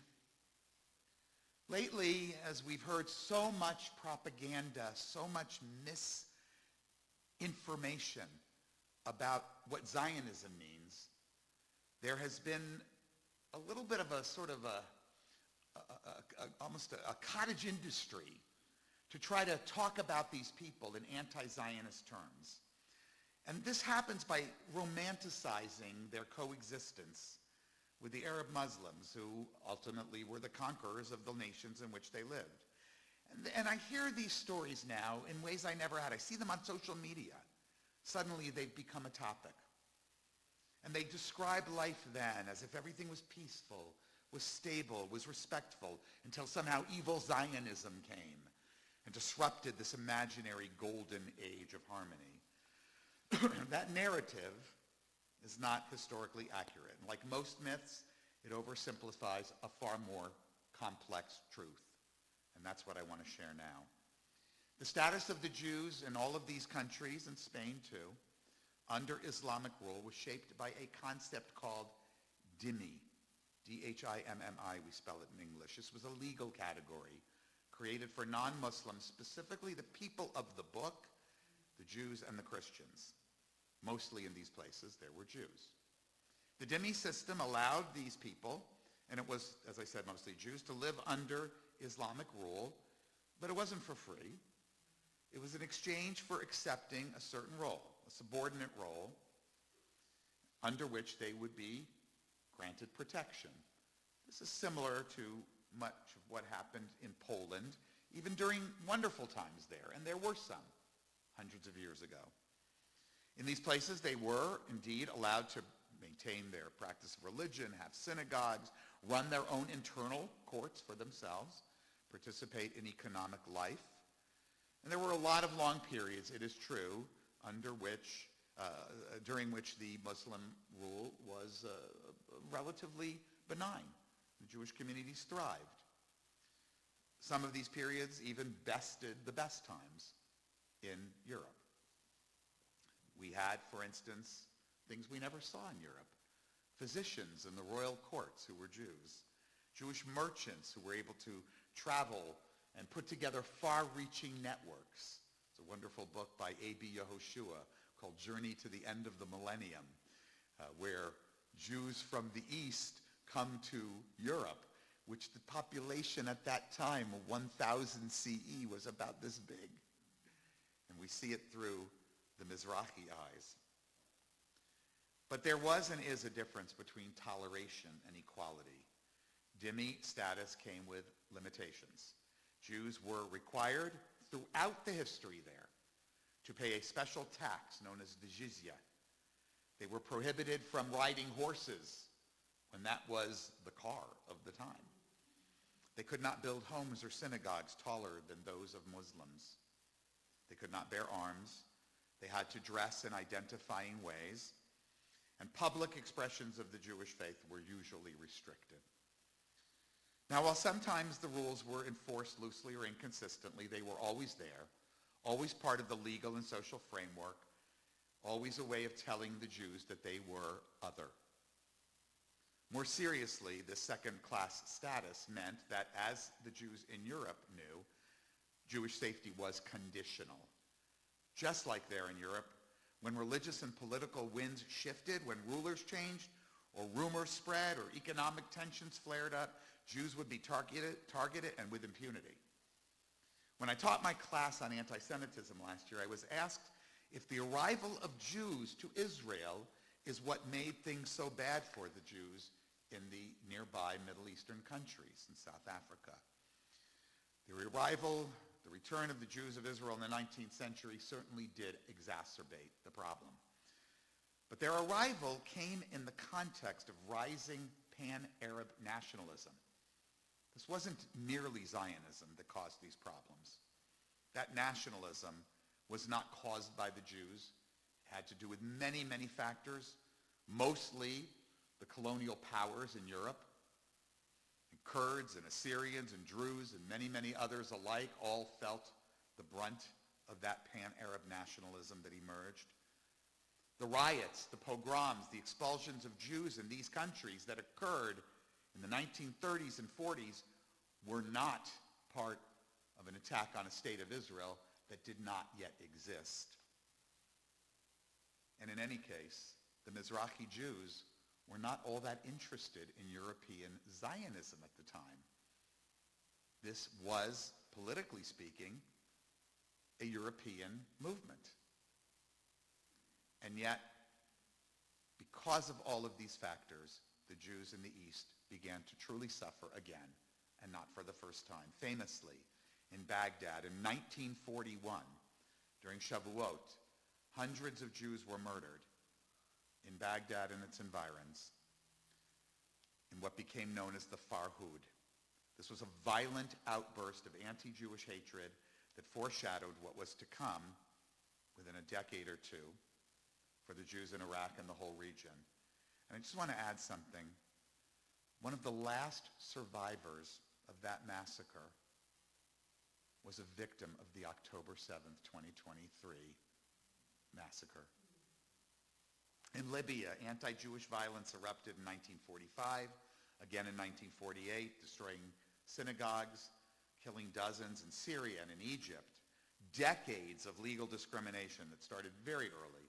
Lately, as we've heard so much propaganda, so much misinformation about what Zionism means, there has been a little bit of a sort of almost a cottage industry to try to talk about these people in anti-Zionist terms. And this happens by romanticizing their coexistence with the Arab Muslims, who ultimately were the conquerors of the nations in which they lived. And I hear these stories now in ways I never had. I see them on social media. Suddenly they've become a topic. And they describe life then as if everything was peaceful, was stable, was respectful, until somehow evil Zionism came and disrupted this imaginary golden age of harmony. That narrative is not historically accurate. And like most myths, it oversimplifies a far more complex truth. And that's what I want to share now. The status of the Jews in all of these countries, and Spain too, under Islamic rule was shaped by a concept called dhimmi. D-H-I-M-M-I, we spell it in English. This was a legal category created for non-Muslims, specifically the people of the book, the Jews and the Christians. Mostly in these places, there were Jews. The dhimmi system allowed these people, and it was, as I said, mostly Jews, to live under Islamic rule, but it wasn't for free. It was in exchange for accepting a certain role, a subordinate role, under which they would be granted protection. This is similar to much of what happened in Poland, even during wonderful times there, and there were some hundreds of years ago. In these places, they were indeed allowed to maintain their practice of religion, have synagogues, run their own internal courts for themselves, participate in economic life. And there were a lot of long periods, it is true, during which the Muslim rule was relatively benign. The Jewish communities thrived. Some of these periods even bested the best times in Europe. We had, for instance, things we never saw in Europe. Physicians in the royal courts who were Jews. Jewish merchants who were able to travel and put together far-reaching networks. It's a wonderful book by A.B. Yehoshua called Journey to the End of the Millennium, where Jews from the East come to Europe, which the population at that time, 1000 CE, was about this big. And we see it through the Mizrahi eyes. But there was and is a difference between toleration and equality. Dhimmi status came with limitations. Jews were required throughout the history there to pay a special tax known as the jizya. They were prohibited from riding horses when that was the car of the time. They could not build homes or synagogues taller than those of Muslims. They could not bear arms. They had to dress in identifying ways, and public expressions of the Jewish faith were usually restricted. Now, while sometimes the rules were enforced loosely or inconsistently, they were always there, always part of the legal and social framework, always a way of telling the Jews that they were other. More seriously, this second-class status meant that, as the Jews in Europe knew, Jewish safety was conditional. Just like there in Europe, when religious and political winds shifted, when rulers changed, or rumors spread or economic tensions flared up, Jews would be targeted and with impunity. When I taught my class on anti-Semitism last year, I was asked if the arrival of Jews to Israel is what made things so bad for the Jews in the nearby Middle Eastern countries in South Africa. The return of the Jews of Israel in the 19th century certainly did exacerbate the problem. But their arrival came in the context of rising pan-Arab nationalism. This wasn't merely Zionism that caused these problems. That nationalism was not caused by the Jews. It had to do with many, many factors, mostly the colonial powers in Europe. And Kurds and Assyrians and Druze and many, many others alike all felt the brunt of that pan-Arab nationalism that emerged. The riots, the pogroms, the expulsions of Jews in these countries that occurred in the 1930s and 40s were not part of an attack on a state of Israel that did not yet exist. And in any case, the Mizrahi Jews were not all that interested in European Zionism at the time. This was, politically speaking, a European movement. And yet, because of all of these factors, the Jews in the East began to truly suffer again, and not for the first time. Famously, in Baghdad in 1941, during Shavuot, hundreds of Jews were murdered in Baghdad and its environs in what became known as the Farhud. This was a violent outburst of anti-Jewish hatred that foreshadowed what was to come within a decade or two for the Jews in Iraq and the whole region. And I just want to add something. One of the last survivors of that massacre was a victim of the October 7th, 2023 massacre. In Libya, anti-Jewish violence erupted in 1945, again in 1948, destroying synagogues, killing dozens. In Syria and in Egypt, decades of legal discrimination that started very early.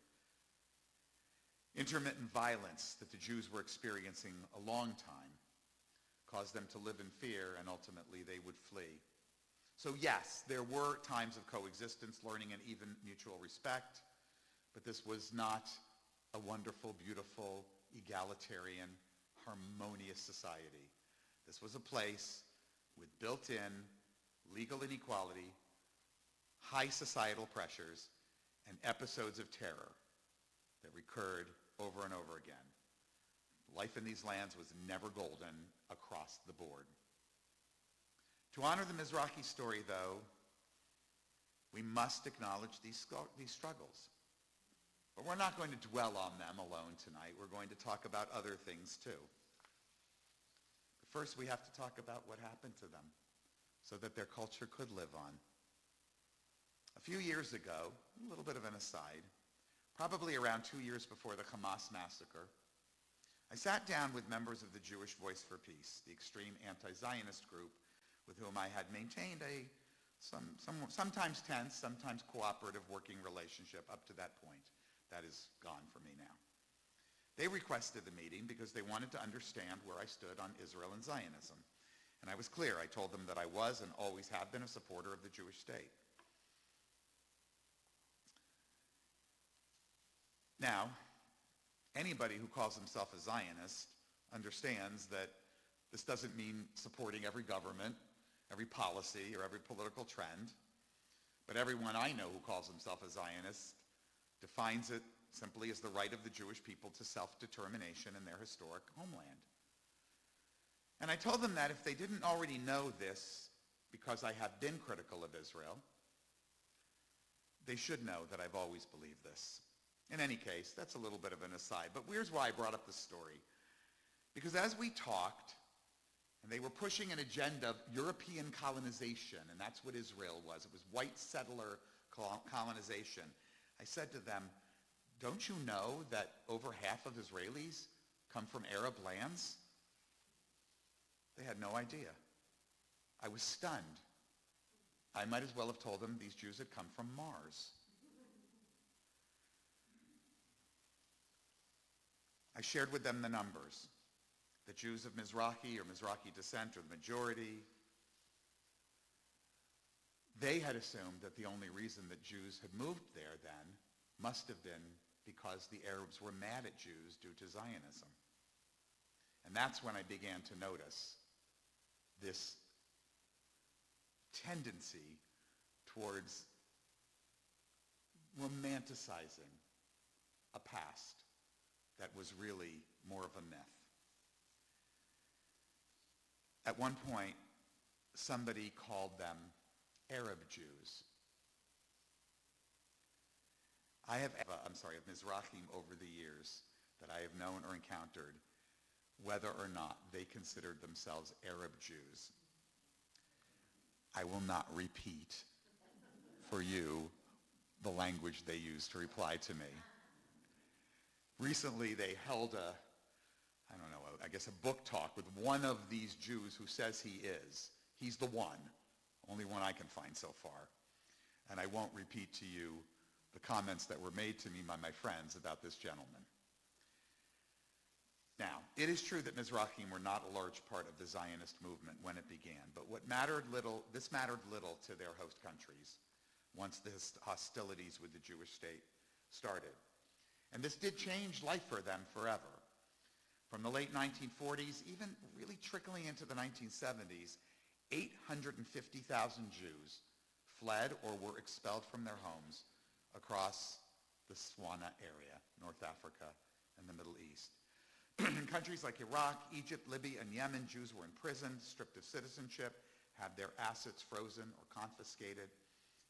Intermittent violence that the Jews were experiencing a long time caused them to live in fear, and ultimately they would flee. So yes, there were times of coexistence, learning, and even mutual respect, but this was not a wonderful, beautiful, egalitarian, harmonious society. This was a place with built-in legal inequality, high societal pressures, and episodes of terror that recurred over and over again. Life in these lands was never golden across the board. To honor the Mizrahi story, though, we must acknowledge these struggles. But we're not going to dwell on them alone tonight. We're going to talk about other things too. But first, we have to talk about what happened to them so that their culture could live on. A few years ago, a little bit of an aside, probably around 2 years before the Hamas massacre, I sat down with members of the Jewish Voice for Peace, the extreme anti-Zionist group with whom I had maintained a sometimes tense, sometimes cooperative working relationship up to that point. That is gone for me now. They requested the meeting because they wanted to understand where I stood on Israel and Zionism. And I was clear. I told them that I was and always have been a supporter of the Jewish state. Now, anybody who calls himself a Zionist understands that this doesn't mean supporting every government, every policy, or every political trend. But everyone I know who calls himself a Zionist defines it simply as the right of the Jewish people to self-determination in their historic homeland. And I told them that if they didn't already know this, because I have been critical of Israel, they should know that I've always believed this. In any case, that's a little bit of an aside. But here's why I brought up this story. Because as we talked, and they were pushing an agenda of European colonization, and that's what Israel was. It was white settler colonization. I said to them, don't you know that over half of Israelis come from Arab lands? They had no idea. I was stunned. I might as well have told them these Jews had come from Mars. I I shared with them the numbers. The Jews of Mizrahi or Mizrahi descent are the majority. They had assumed that the only reason that Jews had moved there then must have been because the Arabs were mad at Jews due to Zionism. And that's when I began to notice this tendency towards romanticizing a past that was really more of a myth. At one point, somebody called them Arab Jews. of Mizrahim over the years that I have known or encountered, whether or not they considered themselves Arab Jews. I will not repeat for you the language they used to reply to me. Recently, they held a book talk with one of these Jews who says he is. He's the one, only one I can find so far. And I won't repeat to you the comments that were made to me by my friends about this gentleman. Now, it is true that Mizrahim were not a large part of the Zionist movement when it began, but this mattered little to their host countries once the hostilities with the Jewish state started. And this did change life for them forever. From the late 1940s, even really trickling into the 1970s, 850,000 Jews fled or were expelled from their homes across the Swana area, North Africa, and the Middle East. In countries like Iraq, Egypt, Libya, and Yemen, Jews were imprisoned, stripped of citizenship, had their assets frozen or confiscated,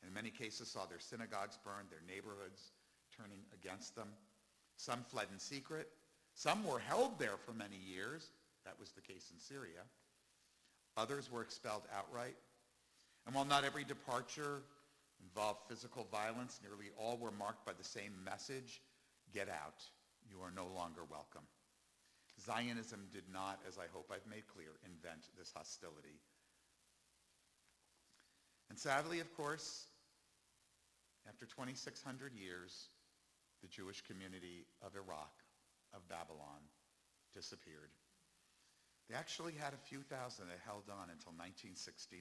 and in many cases saw their synagogues burned, their neighborhoods turning against them. Some fled in secret. Some were held there for many years. That was the case in Syria. Others were expelled outright. And while not every departure involved physical violence, nearly all were marked by the same message: get out. You are no longer welcome. Zionism did not, as I hope I've made clear, invent this hostility. And sadly, of course, after 2,600 years, the Jewish community of Iraq, of Babylon, disappeared. They actually had a few thousand that held on until 1969.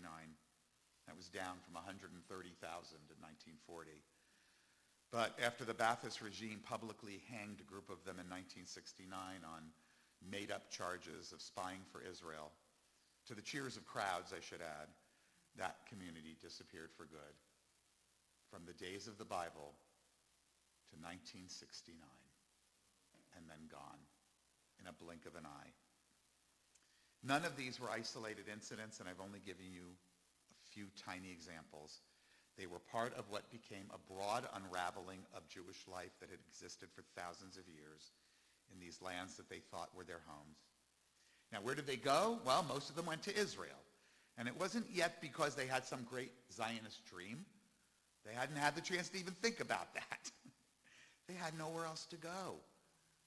That was down from 130,000 in 1940. But after the Ba'athist regime publicly hanged a group of them in 1969 on made-up charges of spying for Israel, to the cheers of crowds, I should add, that community disappeared for good. From the days of the Bible to 1969, and then gone in a blink of an eye. None of these were isolated incidents, and I've only given you a few tiny examples. They were part of what became a broad unraveling of Jewish life that had existed for thousands of years in these lands that they thought were their homes. Now, where did they go? Well, most of them went to Israel. And it wasn't yet because they had some great Zionist dream. They hadn't had the chance to even think about that. They had nowhere else to go.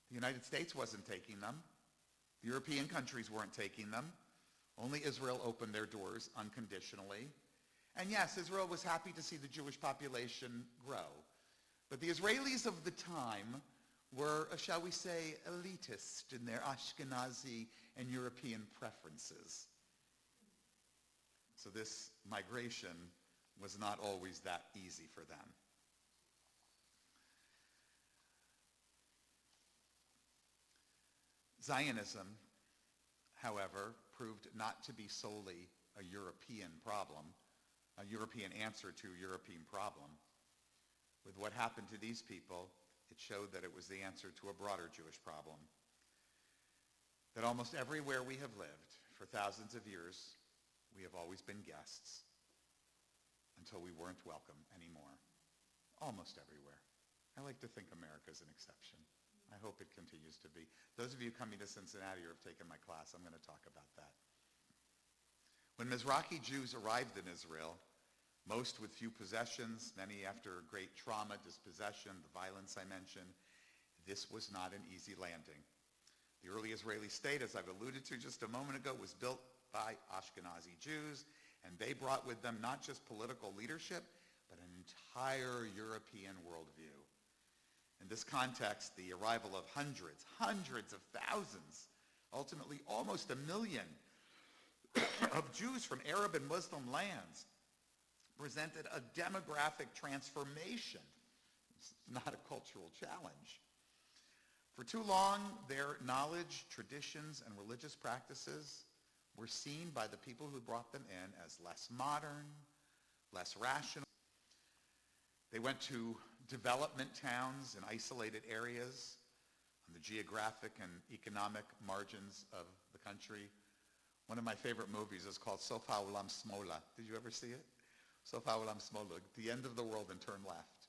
The United States wasn't taking them. The European countries weren't taking them. Only Israel opened their doors unconditionally. And yes, Israel was happy to see the Jewish population grow. But the Israelis of the time were, shall we say, elitist in their Ashkenazi and European preferences. So this migration was not always that easy for them. Zionism, however, proved not to be solely a European problem, a European answer to a European problem. With what happened to these people, it showed that it was the answer to a broader Jewish problem. That almost everywhere we have lived for thousands of years, we have always been guests until we weren't welcome anymore. Almost everywhere. I like to think America's an exception. I hope it continues to be. Those of you coming to Cincinnati or have taken my class, I'm going to talk about that. When Mizrahi Jews arrived in Israel, most with few possessions, many after great trauma, dispossession, the violence I mentioned, this was not an easy landing. The early Israeli state, as I've alluded to just a moment ago, was built by Ashkenazi Jews, and they brought with them not just political leadership, but an entire European worldview. In this context, the arrival of hundreds of thousands, ultimately almost 1 million of Jews from Arab and Muslim lands presented a demographic transformation. It's not a cultural challenge. For too long, their knowledge, traditions, and religious practices were seen by the people who brought them in as less modern, less rational. They went to development towns in isolated areas on the geographic and economic margins of the country. One of my favorite movies is called Sof HaOlam Smola. Did you ever see it? Sof HaOlam Smola, The End of the World and Turn Left.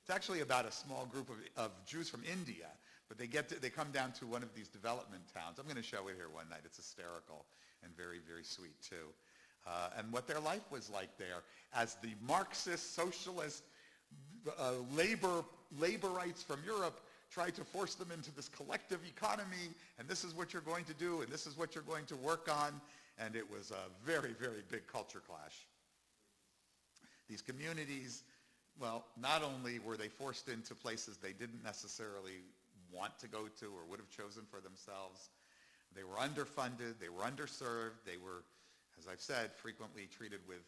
It's actually about a small group of Jews from India, but they come down to one of these development towns. I'm going to show it here one night. It's hysterical and very, very sweet too. And what their life was like there as the Marxist, socialist, laborites from Europe tried to force them into this collective economy, and this is what you're going to do, and this is what you're going to work on, and it was a very, very big culture clash. These communities, well, not only were they forced into places they didn't necessarily want to go to or would have chosen for themselves, they were underfunded, they were underserved, they were, as I've said, frequently treated with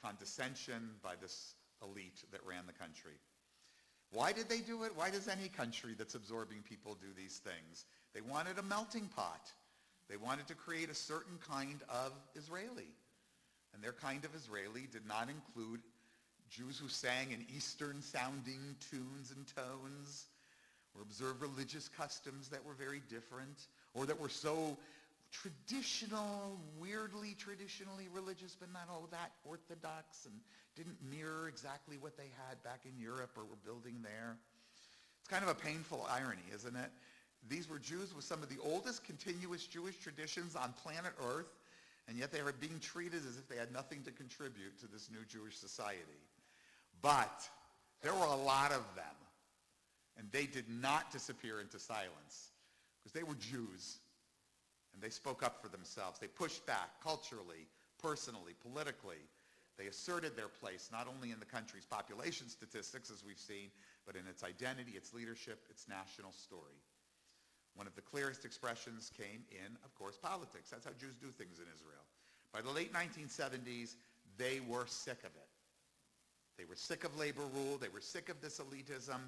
condescension by this elite that ran the country. Why did they do it? Why does any country that's absorbing people do these things? They wanted a melting pot. They wanted to create a certain kind of Israeli. And their kind of Israeli did not include Jews who sang in Eastern-sounding tunes and tones, or observed religious customs that were very different, or that were so traditional, weirdly traditionally religious, but not all that orthodox, and didn't mirror exactly what they had back in Europe or were building there. It's kind of a painful irony, isn't it? These were Jews with some of the oldest continuous Jewish traditions on planet Earth, and yet they were being treated as if they had nothing to contribute to this new Jewish society. But there were a lot of them, and they did not disappear into silence, because they were Jews. And they spoke up for themselves. They pushed back culturally, personally, politically. They asserted their place not only in the country's population statistics, as we've seen, but in its identity, its leadership, its national story. One of the clearest expressions came in, of course, politics. That's how Jews do things in Israel. By the late 1970s, they were sick of it. They were sick of labor rule. They were sick of this elitism.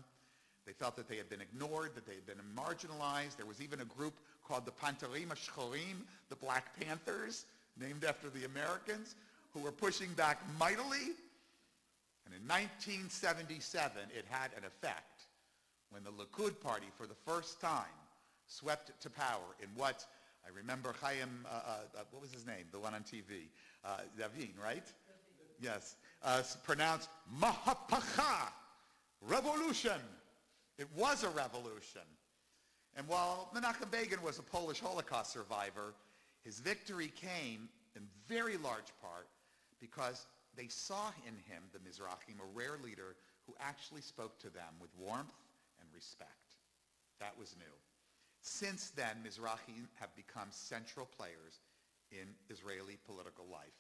They felt that they had been ignored, that they had been marginalized. There was even a group called the Panterim HaShorim, the Black Panthers, named after the Americans, who were pushing back mightily. And in 1977, it had an effect when the Likud party, for the first time, swept to power in what, I remember Chaim, what was his name? The one on TV. Davin, right? Yes. Pronounced Mahapacha, revolution. It was a revolution. And while Menachem Begin was a Polish Holocaust survivor, his victory came in very large part because they saw in him, the Mizrahim, a rare leader who actually spoke to them with warmth and respect. That was new. Since then, Mizrahim have become central players in Israeli political life.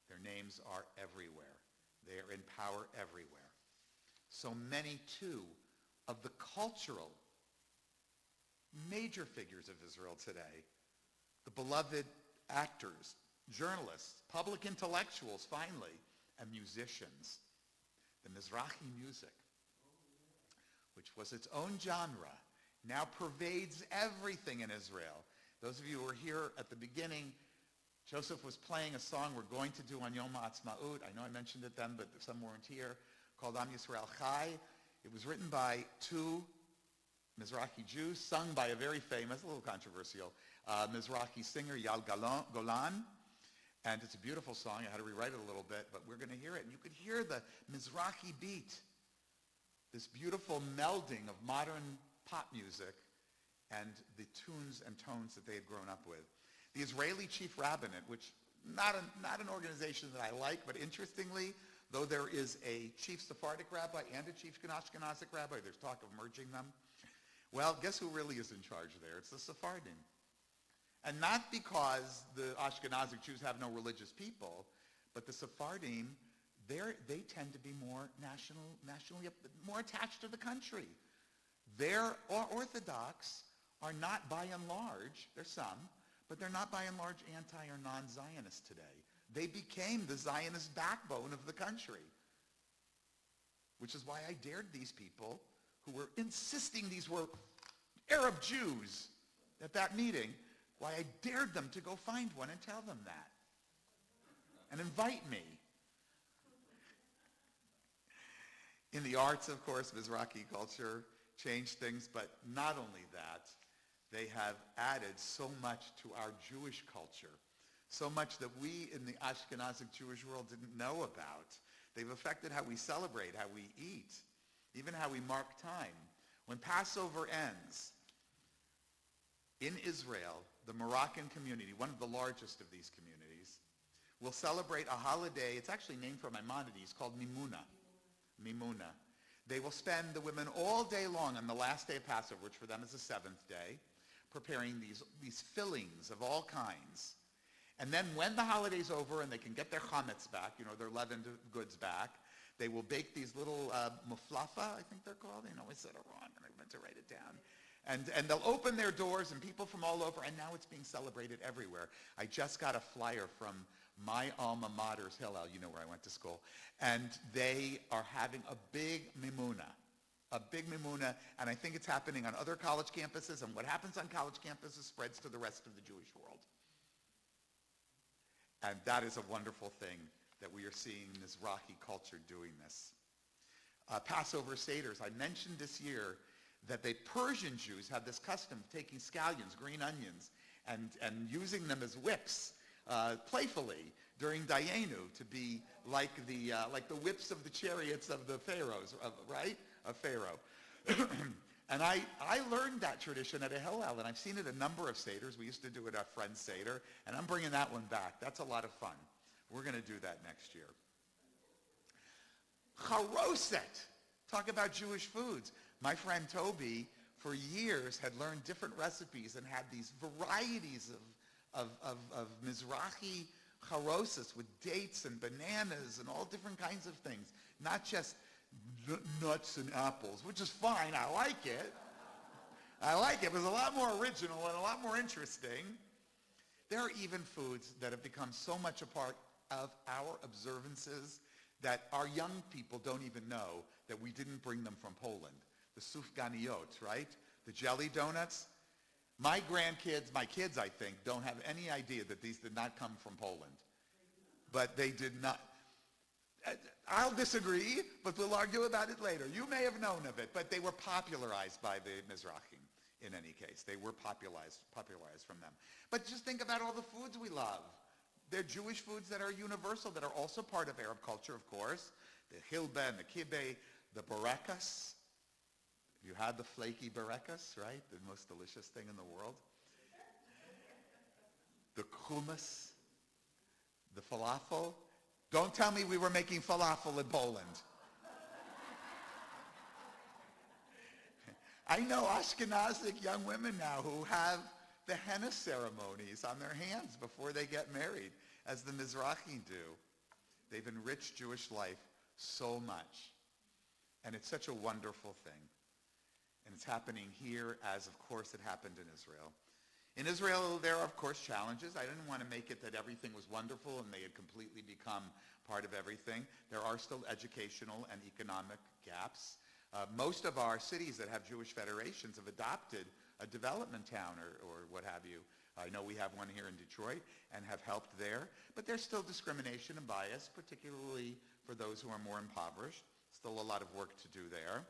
Their names are everywhere. They are in power everywhere. So many, too, of the cultural major figures of Israel today, the beloved actors, journalists, public intellectuals, finally, and musicians. The Mizrahi music, which was its own genre, now pervades everything in Israel. Those of you who were here at the beginning, Joseph was playing a song we're going to do on Yom HaAtzmaut. I know I mentioned it then, but some weren't here, called Am Yisrael Chai. It was written by two Mizrahi Jews, sung by a very famous, a little controversial, Mizrahi singer, Yal Golan. And it's a beautiful song. I had to rewrite it a little bit, but we're going to hear it. And you could hear the Mizrahi beat, this beautiful melding of modern pop music and the tunes and tones that they had grown up with. The Israeli Chief Rabbinate, which not an organization that I like, but interestingly, though there is a chief Sephardic rabbi and a chief Ashkenazic rabbi, there's talk of merging them. Well, guess who really is in charge there? It's the Sephardim. And not because the Ashkenazic Jews have no religious people, but the Sephardim, they tend to be more nationally, more attached to the country. Their Orthodox are not by and large, there's some, but they're not by and large anti or non-Zionist today. They became the Zionist backbone of the country, which is why I dared these people who were insisting these were Arab Jews at that meeting, why I dared them to go find one and tell them that and invite me. In the arts, of course, Mizrahi culture changed things, but not only that, they have added so much to our Jewish culture, so much that we in the Ashkenazic Jewish world didn't know about. They've affected how we celebrate, how we eat, even how we mark time. When Passover ends, in Israel, the Moroccan community, one of the largest of these communities, will celebrate a holiday. It's actually named for Maimonides, called Mimuna. Mimuna. They will spend, the women, all day long on the last day of Passover, which for them is the seventh day, preparing these fillings of all kinds. And then when the holiday's over and they can get their chametz back, their leavened goods back, they will bake these little muflafa, I think they're called. I always said it wrong, and I meant to write it down. And they'll open their doors, and people from all over, and now it's being celebrated everywhere. I just got a flyer from my alma mater's, Hillel, where I went to school, and they are having a big mimuna, and I think it's happening on other college campuses, and what happens on college campuses spreads to the rest of the Jewish world. And that is a wonderful thing that we are seeing Mizrahi culture doing this. Passover Seders, I mentioned this year that the Persian Jews had this custom of taking scallions, green onions, and using them as whips playfully during Dayenu to be like the whips of the chariots of the pharaohs, right? Of Pharaoh. And I learned that tradition at a Hillel, and I've seen it a number of Seders. We used to do it at Friends Seder, and I'm bringing that one back. That's a lot of fun. We're going to do that next year. Charoset. Talk about Jewish foods. My friend Toby, for years, had learned different recipes and had these varieties of Mizrahi charoses with dates and bananas and all different kinds of things. Not just nuts and apples, which is fine. I like it. It was a lot more original and a lot more interesting. There are even foods that have become so much a part of our observances that our young people don't even know that we didn't bring them from Poland. The sufganiyot, right? The jelly donuts. My kids, I think, don't have any idea that these did not come from Poland. But they did not. I'll disagree, but we'll argue about it later. You may have known of it, but they were popularized by the Mizrahim in any case. They were popularized from them. But just think about all the foods we love. They're Jewish foods that are universal, that are also part of Arab culture, of course. The hilba and the kibbeh, the barakas. You had the flaky barakas, right? The most delicious thing in the world. The hummus, the falafel. Don't tell me we were making falafel in Poland. I know Ashkenazic young women now who have the henna ceremonies on their hands before they get married, as the Mizrahim do. They've enriched Jewish life so much. And it's such a wonderful thing. And it's happening here as, of course, it happened in Israel. In Israel, there are, of course, challenges. I didn't want to make it that everything was wonderful and they had completely become part of everything. There are still educational and economic gaps. Most of our cities that have Jewish federations have adopted a development town or what have you. I know we have one here in Detroit and have helped there. But there's still discrimination and bias, particularly for those who are more impoverished. Still a lot of work to do there.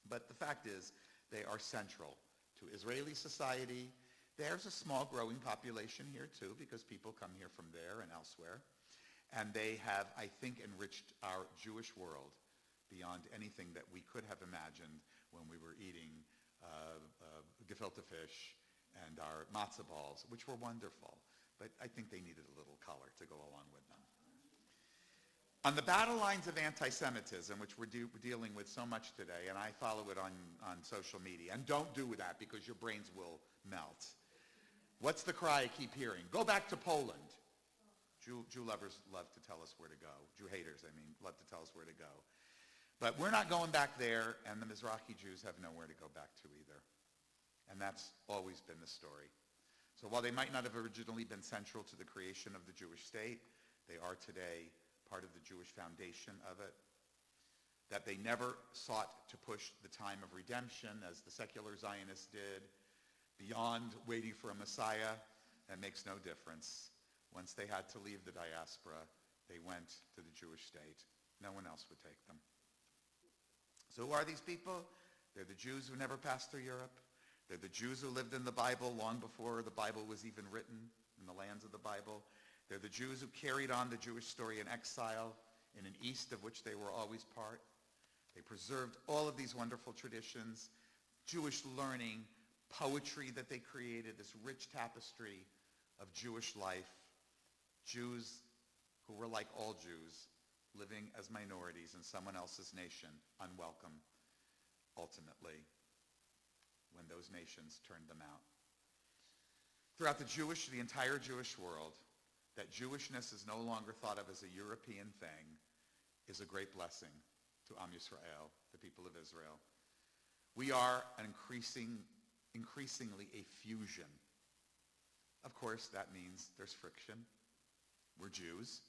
But the fact is, they are central to Israeli society. There's a small growing population here too, because people come here from there and elsewhere. And they have, I think, enriched our Jewish world beyond anything that we could have imagined when we were eating gefilte fish and our matzah balls, which were wonderful. But I think they needed a little color to go along with them. On the battle lines of anti-Semitism, which we're dealing with so much today, and I follow it on social media, and don't do that because your brains will melt. What's the cry I keep hearing? Go back to Poland. Jew lovers love to tell us where to go. Jew haters, love to tell us where to go. But we're not going back there, and the Mizrahi Jews have nowhere to go back to either. And that's always been the story. So while they might not have originally been central to the creation of the Jewish state, they are today part of the Jewish foundation of it. That they never sought to push the time of redemption, as the secular Zionists did, beyond waiting for a Messiah. That makes no difference. Once they had to leave the diaspora, they went to the Jewish state. No one else would take them. So who are these people? They're the Jews who never passed through Europe. They're the Jews who lived in the Bible long before the Bible was even written in the lands of the Bible. They're the Jews who carried on the Jewish story in exile in an East of which they were always part. They preserved all of these wonderful traditions, Jewish learning, poetry that they created, this rich tapestry of Jewish life. Jews who were like all Jews, living as minorities in someone else's nation, unwelcome, ultimately, when those nations turned them out. Throughout the entire Jewish world, that Jewishness is no longer thought of as a European thing is a great blessing to Am Yisrael, the people of Israel. We are an increasingly a fusion. Of course, that means there's friction. We're Jews.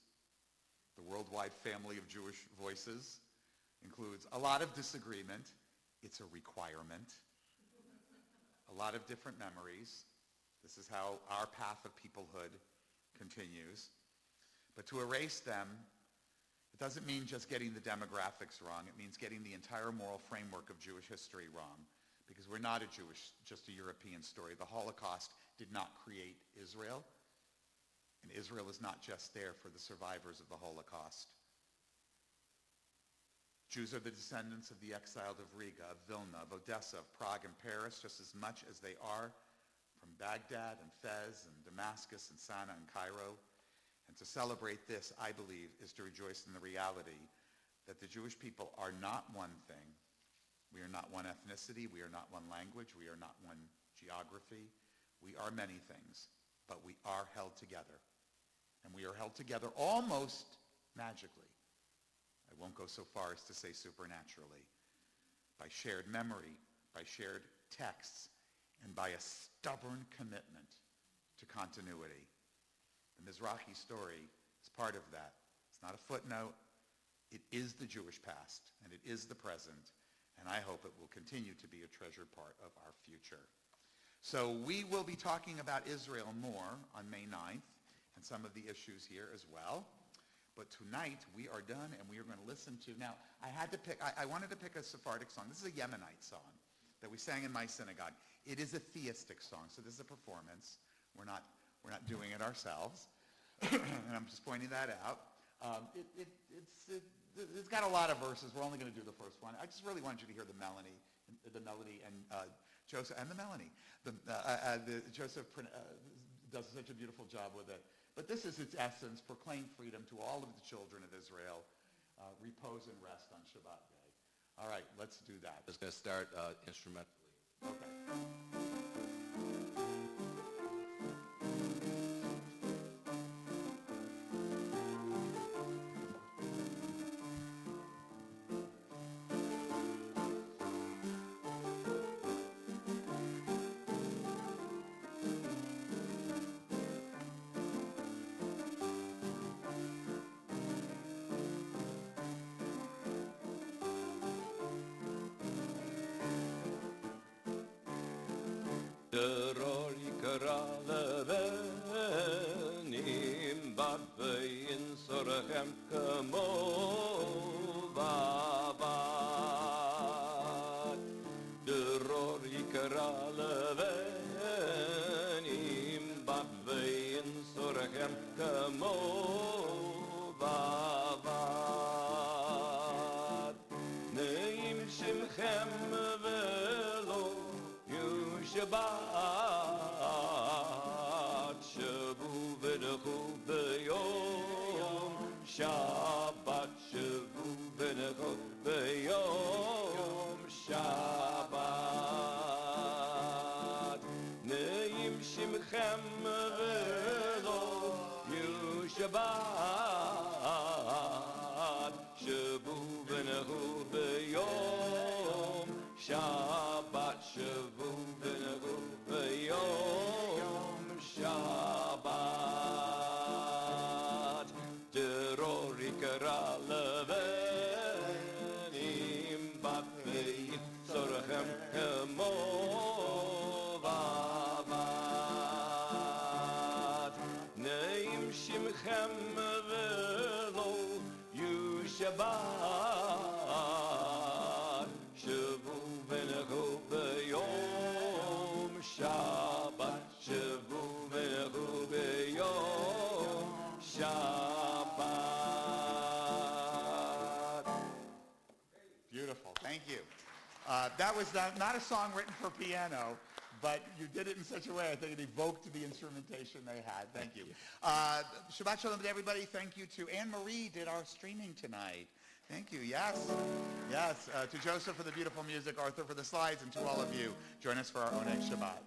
The worldwide family of Jewish voices includes a lot of disagreement. It's a requirement. A lot of different memories. This is how our path of peoplehood continues. But to erase them, it doesn't mean just getting the demographics wrong. It means getting the entire moral framework of Jewish history wrong. Because we're not just a European story. The Holocaust did not create Israel. And Israel is not just there for the survivors of the Holocaust. Jews are the descendants of the exiled of Riga, of Vilna, of Odessa, of Prague, and Paris, just as much as they are from Baghdad and Fez and Damascus and Sana'a and Cairo. And to celebrate this, I believe, is to rejoice in the reality that the Jewish people are not one thing. We are not one ethnicity. We are not one language. We are not one geography. We are many things, but we are held together. And we are held together almost magically. I won't go so far as to say supernaturally. By shared memory, by shared texts, and by a stubborn commitment to continuity. The Mizrahi story is part of that. It's not a footnote. It is the Jewish past, and it is the present, and I hope it will continue to be a treasured part of our future. So we will be talking about Israel more on May 9th, and some of the issues here as well. But tonight, we are done, and we are going to listen to, now, I wanted to pick a Sephardic song. This is a Yemenite song that we sang in my synagogue. It is a theistic song, so this is a performance. We're not doing it ourselves, and I'm just pointing that out. It's got a lot of verses. We're only going to do the first one. I just really wanted you to hear the melody, and Joseph, and the melody. Joseph does such a beautiful job with it. But this is its essence: proclaim freedom to all of the children of Israel. Repose and rest on Shabbat day. All right, let's do that. It's going to start instrumentally. Okay. Terror יקרה לבנים בבין שורכם כמו בבת. טרור יקרה לבנים בבין שורכם כמו בבת. נעים שמכם ולא שבת, שבו ונחו ביום שבת, שבו ונחו ביום שבת. נעים שמכם ולא יהיו שבת, שבו ונחו v'nechu b'yom Shabbat. Shavu v'nechu b'yom Shabbat. Deror yikra levenim bat v'yitzorchem kemo v'avad. Neim shimchem v'lo Shabbat. Shavu v'nechu b'yom Shabbat. Shavu v'nechu b'yom Shabbat. Beautiful, thank you. That was not a song written for piano, but you did it in such a way, I think it evoked the instrumentation they had. Thank you. Shabbat Shalom to everybody. Thank you to Anne-Marie did our streaming tonight. Thank you. Yes. Yes. To Joseph for the beautiful music, Arthur for the slides, and to all of you, join us for our Oneg Shabbat.